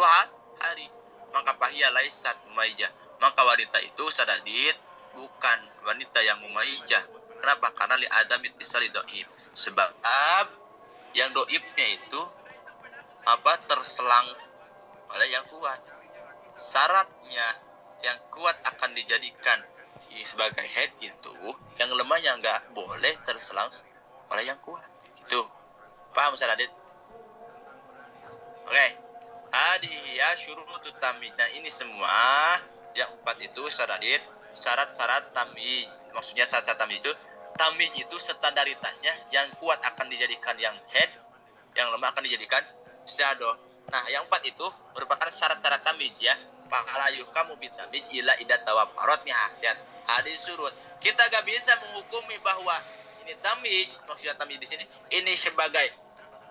hari, maka fahiyya laisat mumayyijah, maka wanita itu sadadit bukan wanita yang mumayyijah. Kenapa? Karena li adam ittisali dhaif, sebab yang dhaifnya itu terselang oleh yang kuat. Syaratnya yang kuat akan dijadikan sebagai head itu yang lemahnya nggak boleh terselang oleh yang kuat. Itu paham Ustaz Adit? Oke. Hadhiya syurutut tamyiz. Nah, ini semua yang 4 itu Ustaz Adit, syarat-syarat tamyiz. Maksudnya syarat-syarat tamyiz itu standaritasnya yang kuat akan dijadikan yang head, yang lemah akan dijadikan istiadoh. Nah, yang 4 itu merupakan syarat-syarat tamyiz ya. Fala yuhkamu bitamyiz illa idza tawaffarat nih lihat hadis surut. Kita gak bisa menghukumi bahwa ini tamyiz, maksudnya tamyiz di sini ini sebagai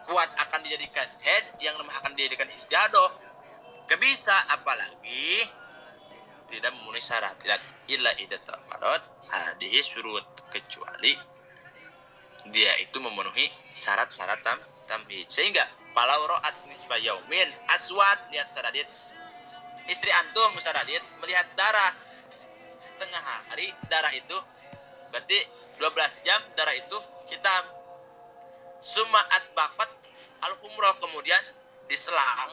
kuat akan dijadikan head, yang lemah akan dijadikan istiadoh. Gak bisa, apalagi tidak memenuhi syarat. Lihat illa idza tawaffarat hadis surut, kecuali dia itu memenuhi syarat-syarat tamyiz. Sehingga falau ra'at nisba yaumin aswad, lihat Saradit, istri antum Saradit melihat darah setengah hari, darah itu berarti 12 jam, darah itu hitam. Sumaat bakat al-humrah, kemudian diselang.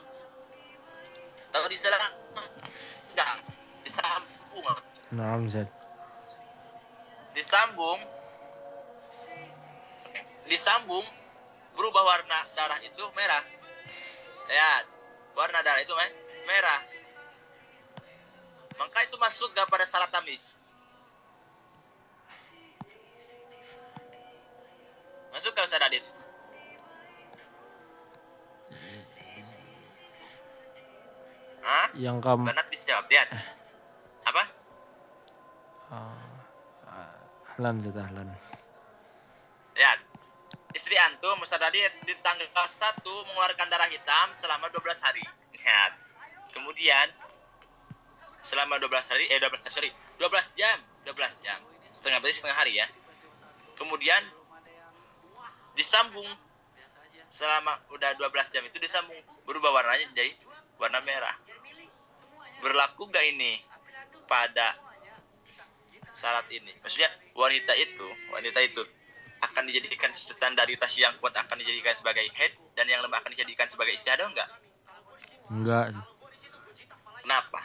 Tahu diselang? Enggak, disambung.
Naam Ustaz.
Disambung berubah warna darah itu merah. Lihat, warna darah itu merah. Maka itu masuk gak pada syarat tamyiz? Masuk gak Ustaz Adit? Hah?
Yang kamu
Banat bisa jawab, lihat. Apa?
ahlan Ustaz, ahlan.
Lihat. Istri antum Ustaz Adit di tanggal 1 mengeluarkan darah hitam selama 12 hari. Lihat. Kemudian selama 12 jam. Setengah hari ya. Kemudian disambung selama udah 12 jam itu disambung, berubah warnanya jadi warna merah. Berlaku gak ini pada syarat ini? Maksudnya wanita itu akan dijadikan standaritas yang kuat akan dijadikan sebagai head, dan yang lemah akan dijadikan sebagai istiadoh enggak?
Enggak,
Kenapa?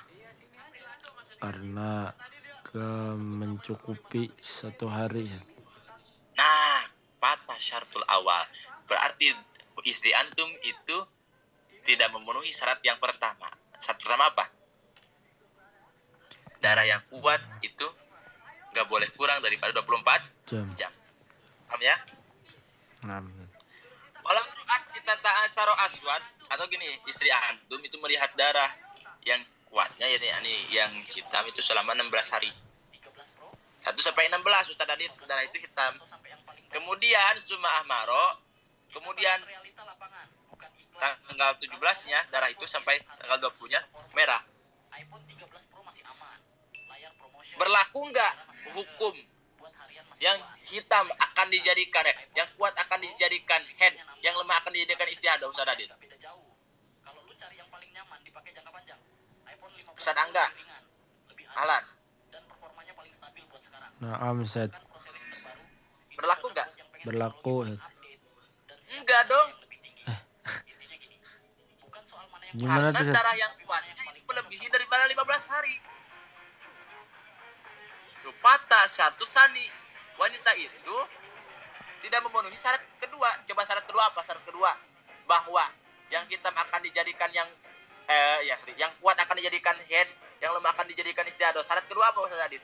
karena mencukupi 1 hari.
Nah, patah syaratul awal. Berarti istri antum itu tidak memenuhi syarat yang pertama. Syarat pertama apa? Darah yang kuat itu nggak boleh kurang daripada 24 jam. Paham ya?
Naam.
Walau ru'at sitata asaro aswad, atau gini, istri antum itu melihat darah yang kuatnya yakni yang hitam itu selama 16 hari. 1 sampai 16 Ustaz Adit, darah itu hitam. Kemudian summa ahmaro, kemudian tanggal 17-nya darah itu sampai tanggal 20-nya merah. Berlaku enggak hukum yang hitam akan dijadikan yang kuat akan dijadikan head, yang lemah akan dijadikan istiadoh Ustaz Adit? Ustaz Angga, Alan,
Naam Ustaz.
berlaku enggak?
Berlaku.
Enggak dong.
Gimana
Karena
tuh Ustaz?
darah yang kuatnya itu melebihi daripada 15 hari. Patah satu sani, wanita itu tidak memenuhi syarat kedua. Coba syarat kedua apa? Syarat kedua bahwa yang hitam akan dijadikan yang yang kuat akan dijadikan head, yang lemah akan dijadikan istiadoh. Syarat kedua apa Ustaz Adit?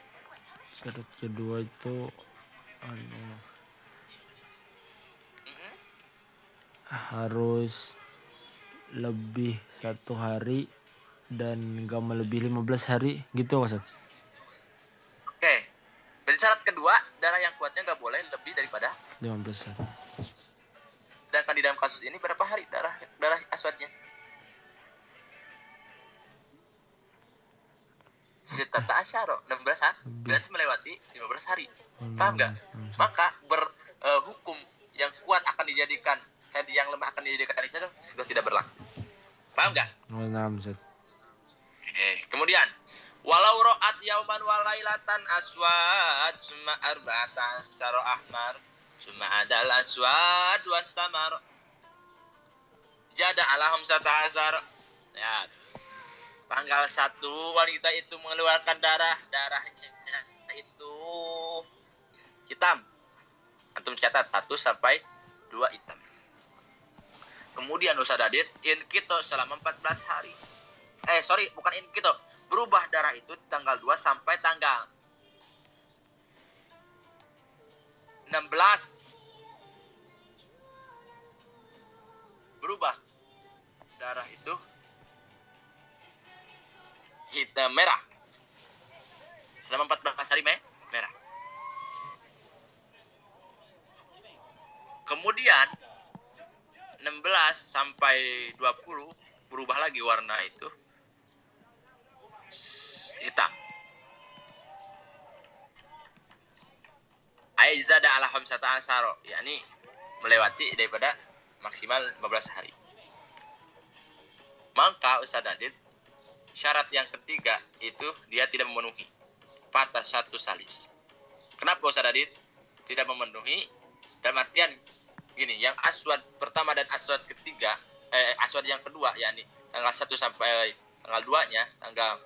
Syarat kedua itu harus lebih 1 hari dan gak melebihi 15 hari gitu Ustaz.
Oke. Dan syarat kedua, darah yang kuatnya nggak boleh lebih daripada
15 hari.
Sedangkan di dalam kasus ini berapa hari darah aswadnya? Sitata asyaro, 16 hari. Berarti melewati 15 hari. Paham nggak? Maka hukum yang kuat akan dijadikan head, yang lemah akan dijadikan istiadoh sudah tidak berlaku. Paham nggak?
Naam Ustaz.
Kemudian walau ro'at yauman walailatan aswad summa arba'atan saro ahmar summa adal aswad wastamar jada alahum sata asar. Ya, tanggal 1 wanita itu mengeluarkan darahnya hitam. Antum catat 1 sampai 2 hitam. Kemudian Ustaz Adit, inkito selama 14 hari. Bukan inkito. Berubah darah itu tanggal 2 sampai tanggal 16. Berubah darah itu hitam merah. Selama 14 hari merah. Kemudian 16 sampai 20 berubah lagi warna itu hitam. Aizada ala hamsata asaro, yakni melewati daripada maksimal 15 hari. Maka Ustaz Adit, syarat yang ketiga itu dia tidak memenuhi. Patah satu salis. Kenapa Ustaz Adit tidak memenuhi? Dalam artian gini, yang aswad pertama dan aswad ketiga, aswad yang kedua, yakni tanggal 1 sampai tanggal 2-nya, tanggal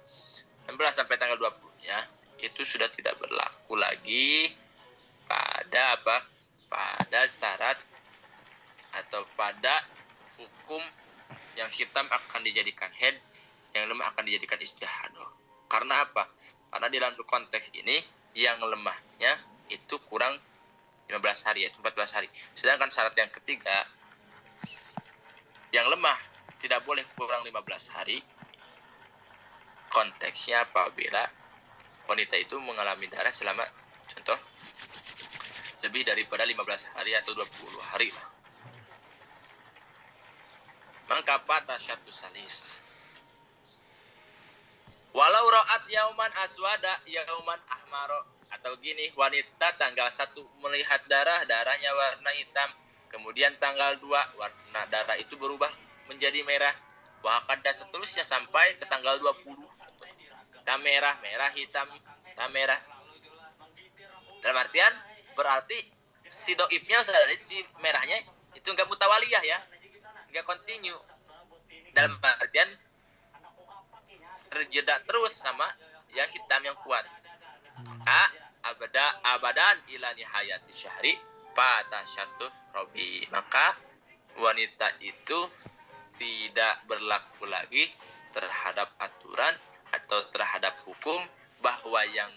16 sampai tanggal 20 ya, itu sudah tidak berlaku lagi pada apa? Pada syarat atau pada hukum yang hitam akan dijadikan haid, yang lemah akan dijadikan istihadah. Karena apa? Karena di dalam konteks ini yang lemahnya itu kurang 15 hari, yaitu 14 hari. Sedangkan syarat yang ketiga, yang lemah tidak boleh kurang 15 hari. Konteksnya apabila wanita itu mengalami darah selama, contoh, lebih daripada 15 hari atau 20 hari. Maka patah syartu salis. Walau ra'at yauman aswada yauman ahmaro, atau gini, wanita tanggal 1 melihat darahnya warna hitam, kemudian tanggal 2 warna darah itu berubah menjadi merah, wakada seterusnya sampai ke tanggal 20. Hitam merah, merah hitam, hitam merah. Dalam artian berarti si doibnya si merahnya itu enggak mutawaliyah ya, enggak continue. Dalam artian terjeda terus sama yang hitam yang kuat. Maka abadan ila nihayati syahri pada syatu robi. Maka wanita itu tidak berlaku lagi terhadap aturan atau terhadap hukum bahwa yang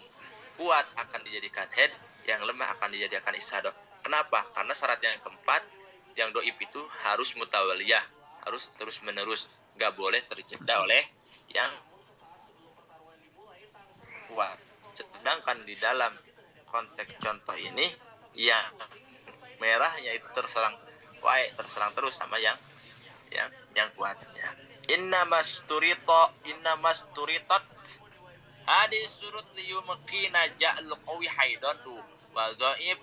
kuat akan dijadikan haid, yang lemah akan dijadikan istihadah. Kenapa? Karena syarat yang keempat, yang doib itu harus mutawaliyah, harus terus menerus, nggak boleh terjeda oleh yang kuat. Sedangkan di dalam konteks contoh ini, yang merahnya itu terserang terus sama yang kuatnya. Innamas turitat hadis surut liyumkina ja'al qawi haidan wa dhaif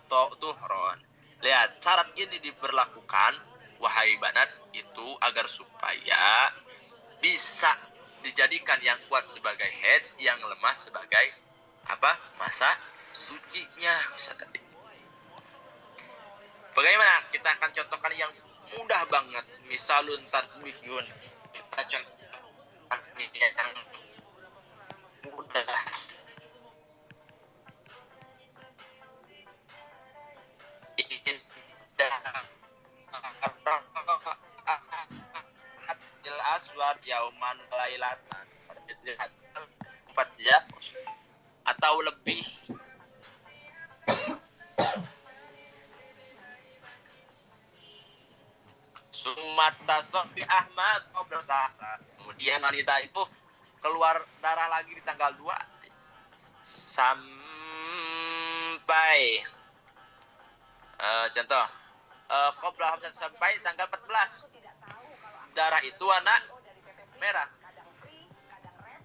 tuhron. Lihat, syarat ini diberlakukan wahai banat itu agar supaya bisa dijadikan yang kuat sebagai haid, yang lemah sebagai apa? Masa sucinya. Bagaimana? Kita akan contohkan yang mudah banget. Misalun tarbihun. Kita contohkan yang mudah. Aswad yauman lailatan 4 jam atau lebih. Sumata sofi ahmad obrasa. Kemudian wanita itu keluar darah lagi di tanggal 2 sampai contoh qabla sampai tanggal 14. Darah itu warna merah.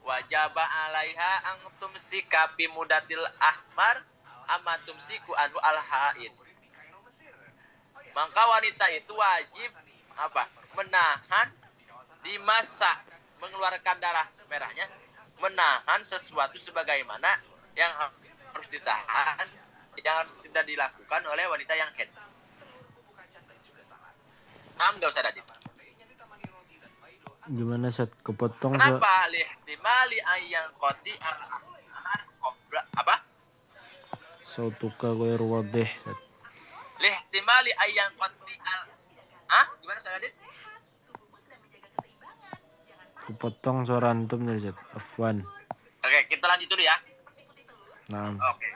Wajaba alaiha antum sikapi mudatil ahmar amatum siku anu al haid. Maka wanita itu wajib apa? Menahan di masa mengeluarkan darah merahnya, menahan sesuatu sebagaimana yang harus ditahan, yang harus tidak dilakukan oleh wanita yang haid. Enggak usah Radit.
Gimana set kepotong?
Kenapa? Lihtimali ayang qati apa?
Sautuka ghairu wadih. Ustaz.
Lihtimali ayyan qati al gimana Ustaz Adit?
Kupotong suara antum dari Ustaz. Afwan.
Oke, kita lanjut dulu ya.
Naam.
Oke,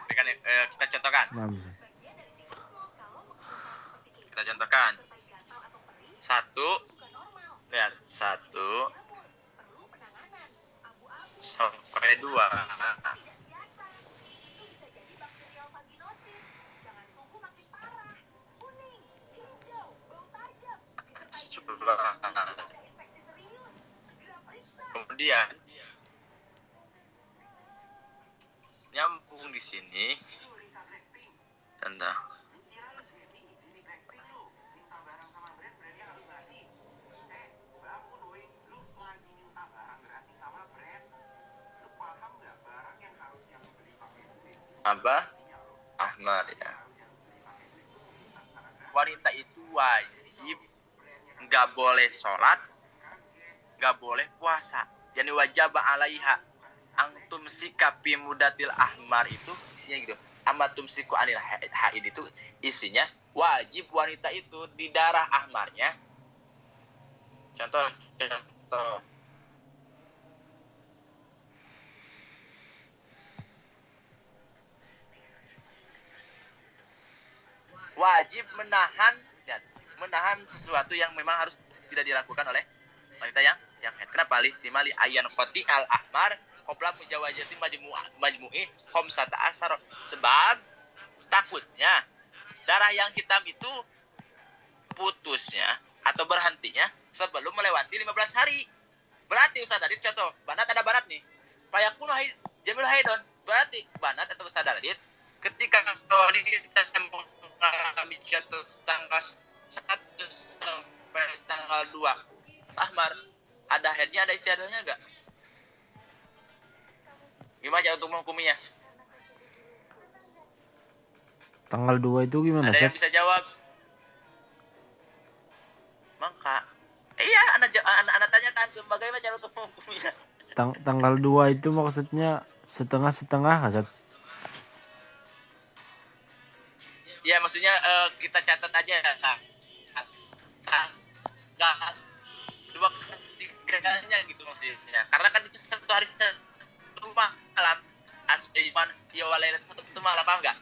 kita contohkan.
Naam. Ustaz.
Kita contohkan. Satu, lihat satu sampai dua. Kemudian nyambung di sini. Tanda. Apa? Ahmad ya. Wanita itu wajib nggak boleh sholat, nggak boleh puasa. Jadi wajib alaiha antum sikapi mudatil ahmar itu isinya gitu. Amatum siku anil haid itu isinya wajib wanita itu di darah ahmarnya. Contoh. Wajib menahan sesuatu yang memang harus tidak dilakukan oleh wanita yang haid. Kenapa? Lihtimali ayyan qati al ahmar qabla mujawazati majmu'i khamsata asyara. Sebab takutnya darah yang hitam itu putusnya atau berhentinya sebelum melewati 15 hari. Berarti Ustaz Adit contoh, banat ada banat nih. Fayakunu jamil haidon. Berarti banat atau Ustaz Adit ketika wanita mengalami jatuh tanggal 1 sampai tanggal 2 ahmar, ada haidnya, ada istihadahnya enggak? Gimana cara untuk menghukuminya?
Tanggal 2 itu gimana,
Ada
Ustaz?
yang bisa jawab? Maka iya, anak tanyakan bagaimana cara untuk menghukuminya.
Tanggal 2 itu maksudnya setengah-setengah, Ustaz?
Ya maksudnya kita catat aja tanggal 2 tiganya gitu maksudnya. Karena kan itu satu hari satu malam. Asliman ya walailat satu malam, paham enggak?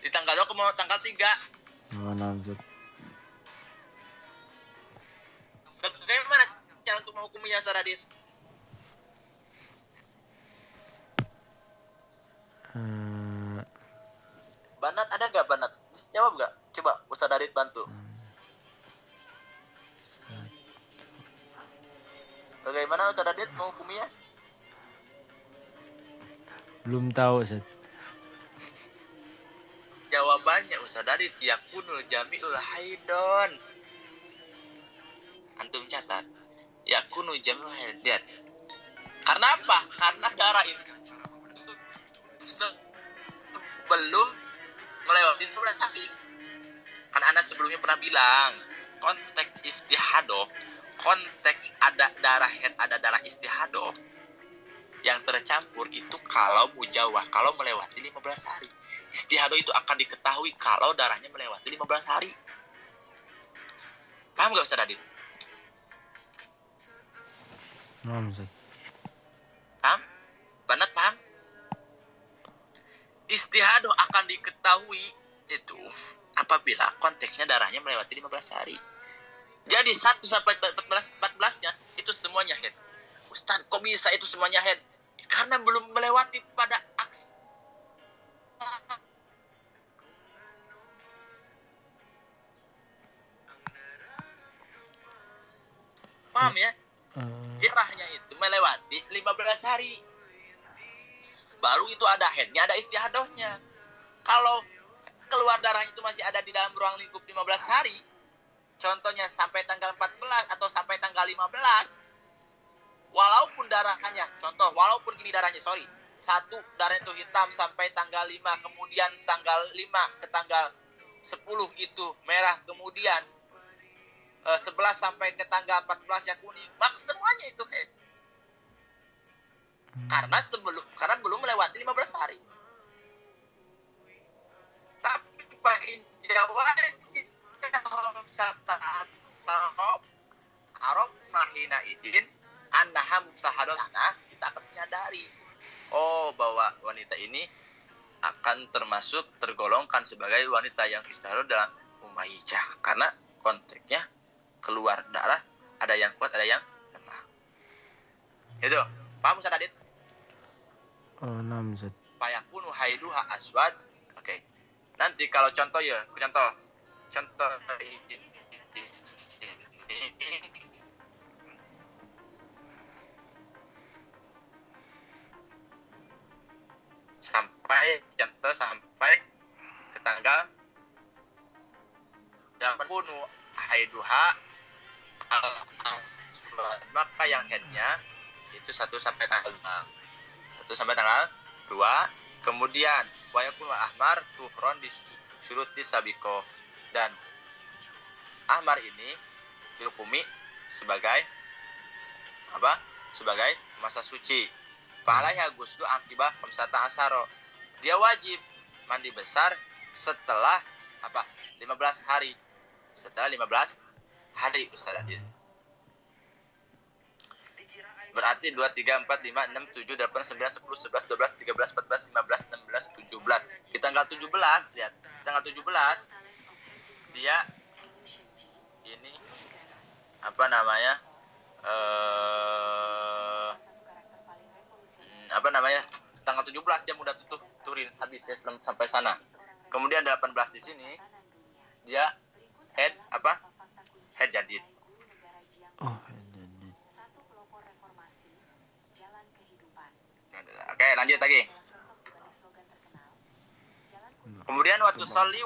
Di tanggal 2 ke tanggal 3.
Mana, Ustaz?
Bagaimana cara untuk menghukuminya, Ustaz Radit? Banat ada nggak banat? Bisa jawab nggak? Coba Ustaz Radit bantu. Bagaimana Ustaz Radit menghukuminya?
Belum tahu, Ustaz.
Jawabannya Ustaz Radit yakunul jami'ul haidon. Antum catat. Yakunul jami'ul haidon. Karena apa? Karena darah itu belum melewati 15 hari. Kan Anda sebelumnya pernah bilang konteks istihadoh, konteks ada darah haid, ada darah istihadoh yang tercampur itu kalau mujawah, kalau melewati 15 hari. Istihadoh itu akan diketahui kalau darahnya melewati 15 hari. Paham gak Ustaz Adit?
Paham, Ustaz.
Paham? Banat paham? Istihadoh akan diketahui itu apabila konteksnya darahnya melewati 15 hari. Jadi 1 sampai 14-nya itu semuanya haid. Ustaz, kok bisa itu semuanya haid? Karena belum melewati pada aks. Paham ya? Darahnya itu melewati 15 hari. Baru itu ada haidnya, ada istihadohnya. Kalau keluar darah itu masih ada di dalam ruang lingkup 15 hari, contohnya sampai tanggal 14 atau sampai tanggal 15, walaupun darahnya, contoh, walaupun gini darahnya, satu darah itu hitam sampai tanggal 5, kemudian tanggal 5 ke tanggal 10 itu merah, kemudian 11 sampai ke tanggal 14 yang kuning, maka semuanya itu haid. Karena belum melewati 15 hari. fa'in jawab sata asarop arab mahina idin annaha mustahadana, kita akan menyadari bahwa wanita ini akan termasuk tergolongkan sebagai wanita yang istihadah dalam mumayyizah karena konteksnya keluar darah, ada yang kuat ada yang lemah. Itu paham Ustaz Adit?
Nah Ustaz.
Fayakunu haiduha aswad. Oke. Nanti kalau contoh di sini sampai ke tanggal 80 haiduha al-aswad, maka yang headnya itu 1 sampai tanggal 2. Kemudian wayakun ahmar tuhron disuruti sabiko, dan ahmar ini dihukumi sebagai apa? Sebagai masa suci. Pahalaya guslu akibah kamsata asaro. Dia wajib mandi besar setelah 15 hari. Setelah 15 hari Ustaz Adil. Berarti 2, 3, 4, 5, 6, 7, 8, 9, 10, 11, 12, 13, 14, 15, 16, 17. Di tanggal 17, lihat. Tanggal 17 dia ini tanggal 17 jam udah turin habis ya sampai sana. Kemudian 18 di sini dia head jadid. Oke, lanjut lagi. Kemudian waktu sholli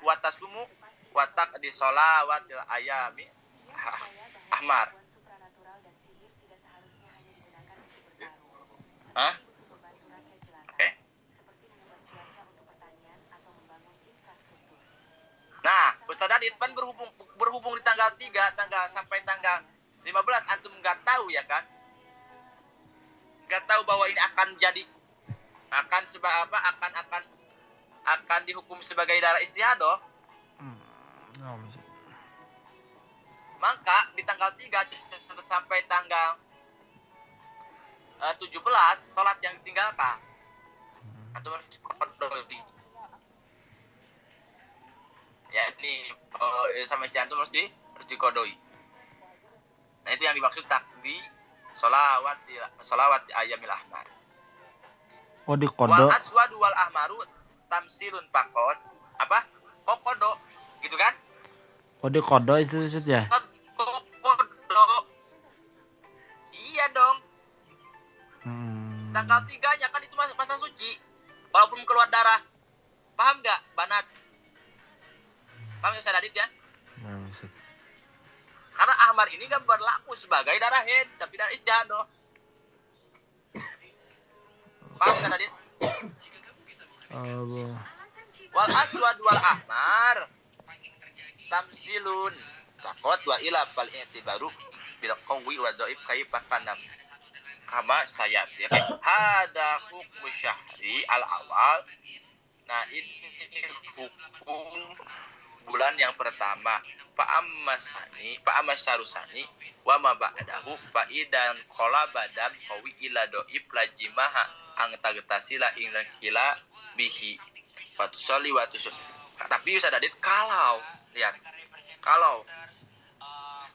watasumu watak di sholawatil ayami ahmar. Hah? Oke. Nah, Ustaz Adit kan berhubung di tanggal 3 sampai tanggal 15 antum enggak tahu ya kan? Enggak tahu bahwa ini akan dihukum sebagai darah istihadah. Maka di tanggal 3 sampai tanggal 17 sholat yang ditinggalkan atau harus kodoi. Ya ini sama istihadah harus dikodoi. Nah itu yang dimaksud takdi sholawat ayamil ahmar.
Di kodo.
Wal aswadu wal ahmaru tamsilun pakot kodo gitu kan?
Di kodo itu saja.
Kodo. Iya dong. Tanggal 3-nya kan itu masa suci. Walaupun keluar darah. Paham nggak, Banat? Paham ya Ustaz Adit ya? Karena ahmar ini kan berlaku sebagai darah haid, tapi darah istihadah. Paham Ustaz Adit? Wal aswad wal ahmar tamsilun takot wa ila fal i'tibaru bil qawi wa dhaif kaifa kana kama sayat ya. Hada hukmu syahri al awal. Nah ini hukum bulan yang pertama. Fa'ammas sarusani wa ma ba'dahu fa idan qala badan qawi ila dhaif lajimaha ang tagtasila ing kila bihi fatusali wa tusun. Tapi Ustaz Adit kalau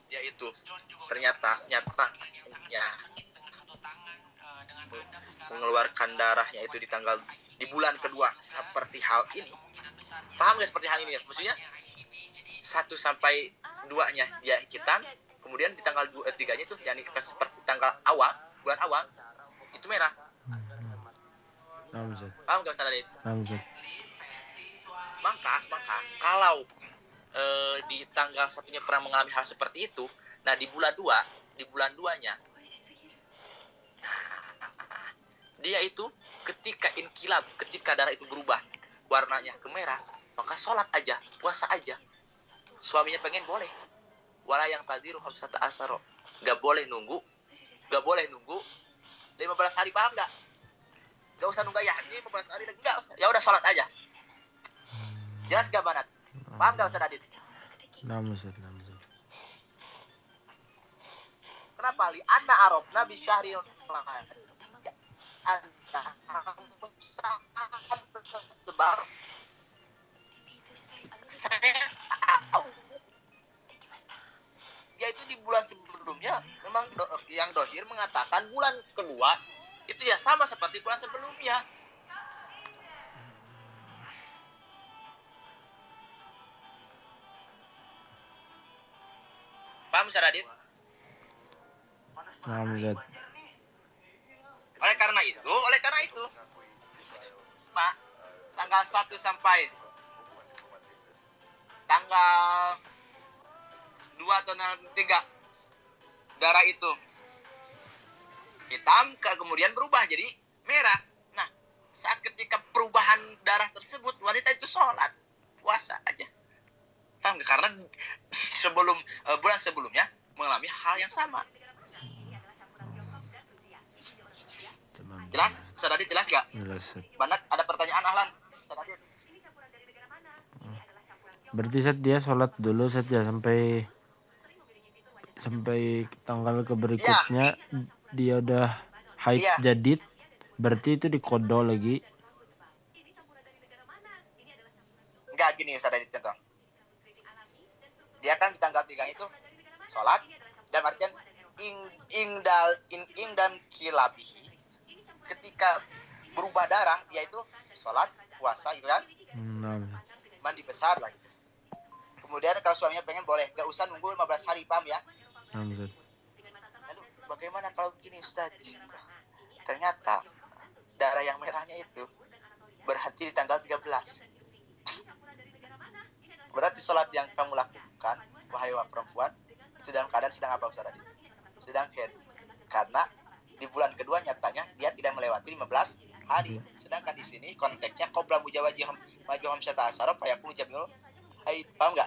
yaitu ternyata nyatanya mengeluarkan darahnya itu di bulan kedua seperti hal ini. Paham nggak seperti hal ini ya? Maksudnya 1 sampai 2-nya dia hitam, kemudian di tanggal 3-nya itu yang seperti tanggal awal, bulan awal itu merah. Paham nggak Ustaz Adit? Maka kalau di tanggal 1-nya pernah mengalami hal seperti itu, nah di bulan 2-nya dia itu ketika darah itu berubah warnanya ke merah, maka sholat aja, puasa aja. Suaminya pengen boleh. Wala yang tadiru khamsata asaro. Gak boleh nunggu 15 hari, paham gak? Gak usah nunggu ya 15 hari, enggak. Ya udah sholat aja. Jelas gak Banat? Paham gak Ustaz Adit?
Naam Ustaz, naam Ustaz.
Kenapa li anna arabna bi syahril sebab saya tahu yaitu di bulan sebelumnya memang yang dohir mengatakan bulan kedua itu ya sama seperti bulan sebelumnya. Paham Ustaz Adit?
Naam Ustaz.
Oleh karena itu, Pak, tanggal 1 sampai tanggal 2 atau 3 darah itu hitam kemudian berubah jadi merah. Nah, saat ketika perubahan darah tersebut wanita itu sholat puasa aja. Paham gak? Karena sebelum bulan sebelumnya mengalami hal yang sama. Jelas? Sadadit jelas gak?
Jelas Ustaz.
Banyak ada pertanyaan Ahlan? Sadadit.
Berarti Ustaz dia sholat dulu Ustaz ya sampai tanggal ke berikutnya dia udah haid
Iya.
jadid, berarti itu dikodo lagi.
Enggak gini Sadadit contoh. Dia kan di tanggal 3 itu sholat dan artian ing dan kilabihi ketika berubah darah yaitu sholat puasa gitu kan,
Naam.
mandi besar lah gitu. Kemudian kalau suaminya pengen boleh, gak usah nunggu 15 hari, paham ya?
Naam Ustaz.
Lalu bagaimana kalau gini Ustaz? Ternyata darah yang merahnya itu berhenti di tanggal 13. Berarti sholat yang kamu lakukan, wahai perempuan, itu dalam keadaan sedang apa Ustaz? Sedang haid. Karena di bulan kedua nyatanya dia tidak melewati 15 hari. Sedangkan di sini konteksnya qabla mujawajihum majuhum syata asara fayakunu jamil haid. Paham enggak?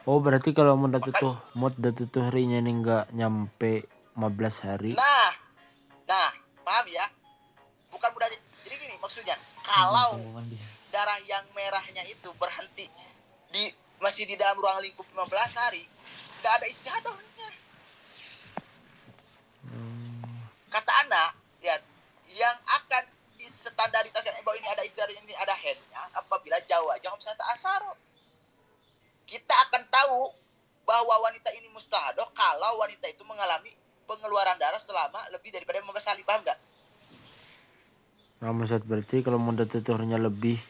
Oh berarti kalau mudah tuh harinya ini nggak nyampe 15 hari.
Nah, paham ya? Bukan mudah. Jadi gini maksudnya, kalau darah yang merahnya itu berhenti masih di dalam ruang lingkup 15 hari, nggak ada istihadahnya. Kata anak, ya, yang akan distandarisasikan bahwa ini ada istihadah, ini ada headnya apabila jauh aja misalnya asaro. Kita akan tahu bahwa wanita ini mustahadah kalau wanita itu mengalami pengeluaran darah selama lebih daripada 15 hari, paham nggak?
Nah Ustaz, berarti kalau mudah tuturnya lebih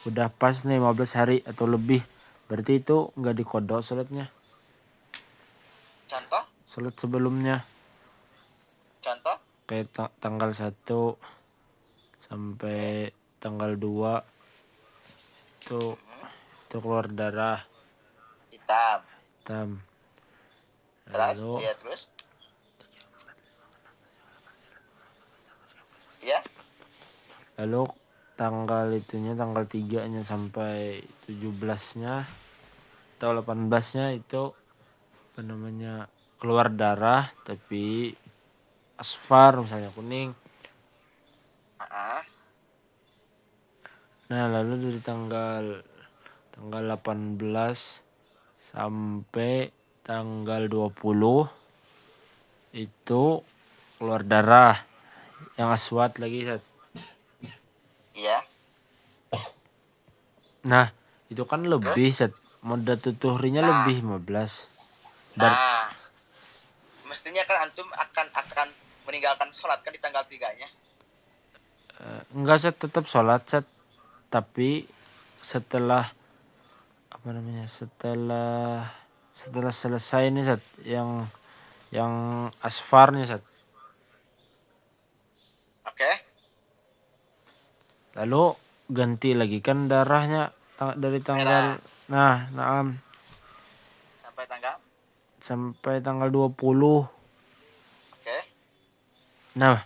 udah pas nih 15 hari atau lebih, berarti itu nggak dikodok sholatnya.
Contoh?
Sholat sebelumnya
Contoh?
kayak tanggal 1 sampai tanggal 2 itu keluar darah hitam.
Terus? Ya?
Lalu tanggal 3-nya sampai 17-nya atau 18-nya itu apa namanya keluar darah tapi asfar misalnya kuning. Nah lalu dari tanggal 18 sampai tanggal 20 itu keluar darah yang aswad lagi Ustaz.
Iya.
Nah itu kan lebih Ustaz, mode tutuhrinya lebih 15.
Mestinya kan antum akan meninggalkan sholat kan di tanggal 3-nya.
Enggak Ustaz, tetap sholat Ustaz, tapi setelah apa namanya setelah selesai nih Ustaz yang asfar nih Ustaz.
Oke.
Lalu ganti lagi kan darahnya dari tanggal
merah. Sampai tanggal
20.
Oke.
Nah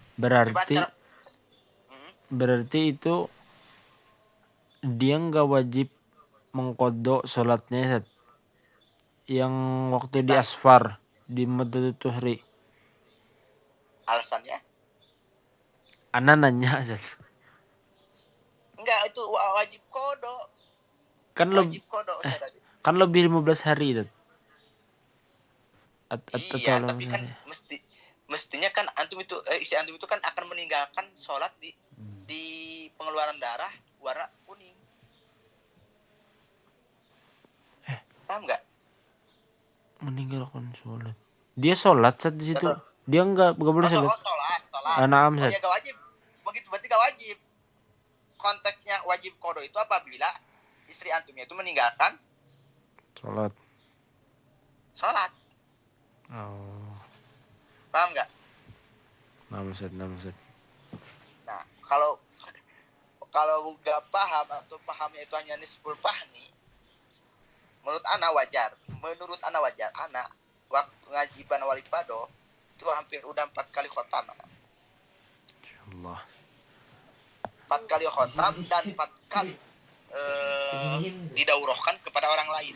berarti itu dia nggak wajib mengkodok sholatnya Ustaz, yang waktu di asfar di muddatul tuhri.
Alasannya?
Ana nanya Ustaz.
Enggak, itu wajib kodo.
Kan
Wajib kodo Ustaz Radit.
kan lebih 15 hari Dad. Atau
Iya,
15
tapi kan
hari.
mestinya kan antum itu isi antum itu kan akan meninggalkan sholat di pengeluaran darah warna kuning. Paham nggak?
Meninggalkan sholat. Dia sholat saat di situ.
Betul.
Dia nggak boleh sholat.
Sholat.
Naam,
Oh
Ustaz.
ya gak wajib. Begitu berarti gak wajib. Konteksnya wajib kodo itu apabila istri antumnya itu meninggalkan
Sholat.
sholat.
Oh.
Paham nggak?
Naam, Ustaz.
Nah, kalau nggak paham atau pahamnya itu hanya nisful fahmi, menurut ana wajar. Ana waktu ngaji Ibn Walid Pado itu hampir udah 4 kali khotam.
Allah.
4 kali khotam dan 4 kali didaurohkan kepada orang lain.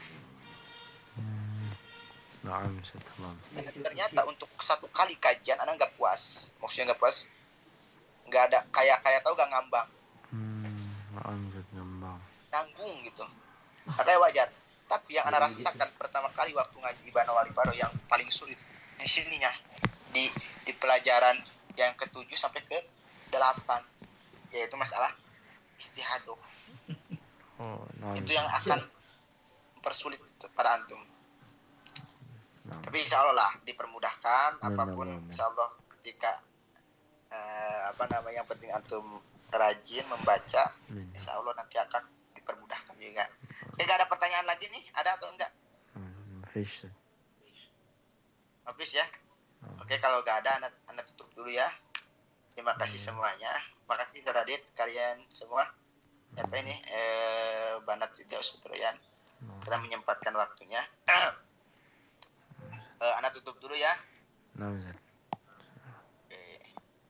Naam, Ustaz.
Dan ternyata untuk 1 kali kajian ana nggak puas. Maksudnya nggak puas, nggak ada kayak tahu gak ngambang.
Naam, Ustaz, ngambang.
Nanggung gitu. Karena wajar. Tapi yang ana rasakan pertama kali waktu ngaji Ibn Walid Pado yang paling sulit di sininya di pelajaran yang ke-7 sampai ke-8, yaitu masalah istihadah.
Oh, naam.
Itu yang akan mempersulit pada antum. Tapi insya Allah lah dipermudahkan apapun, insya Allah ketika yang penting antum rajin membaca, insya Allah nanti akan dipermudahkan juga. Oke, gak ada pertanyaan lagi nih? Ada atau enggak?
Fish.
Habis ya? Oke, kalau gak ada, anda tutup dulu ya. Terima kasih semuanya. Makasih Ustaz Radit, kalian semua. Apa ini? Banat juga Ustaz Royan. Karena menyempatkan waktunya. Anda tutup dulu ya.
Naam, Ustaz.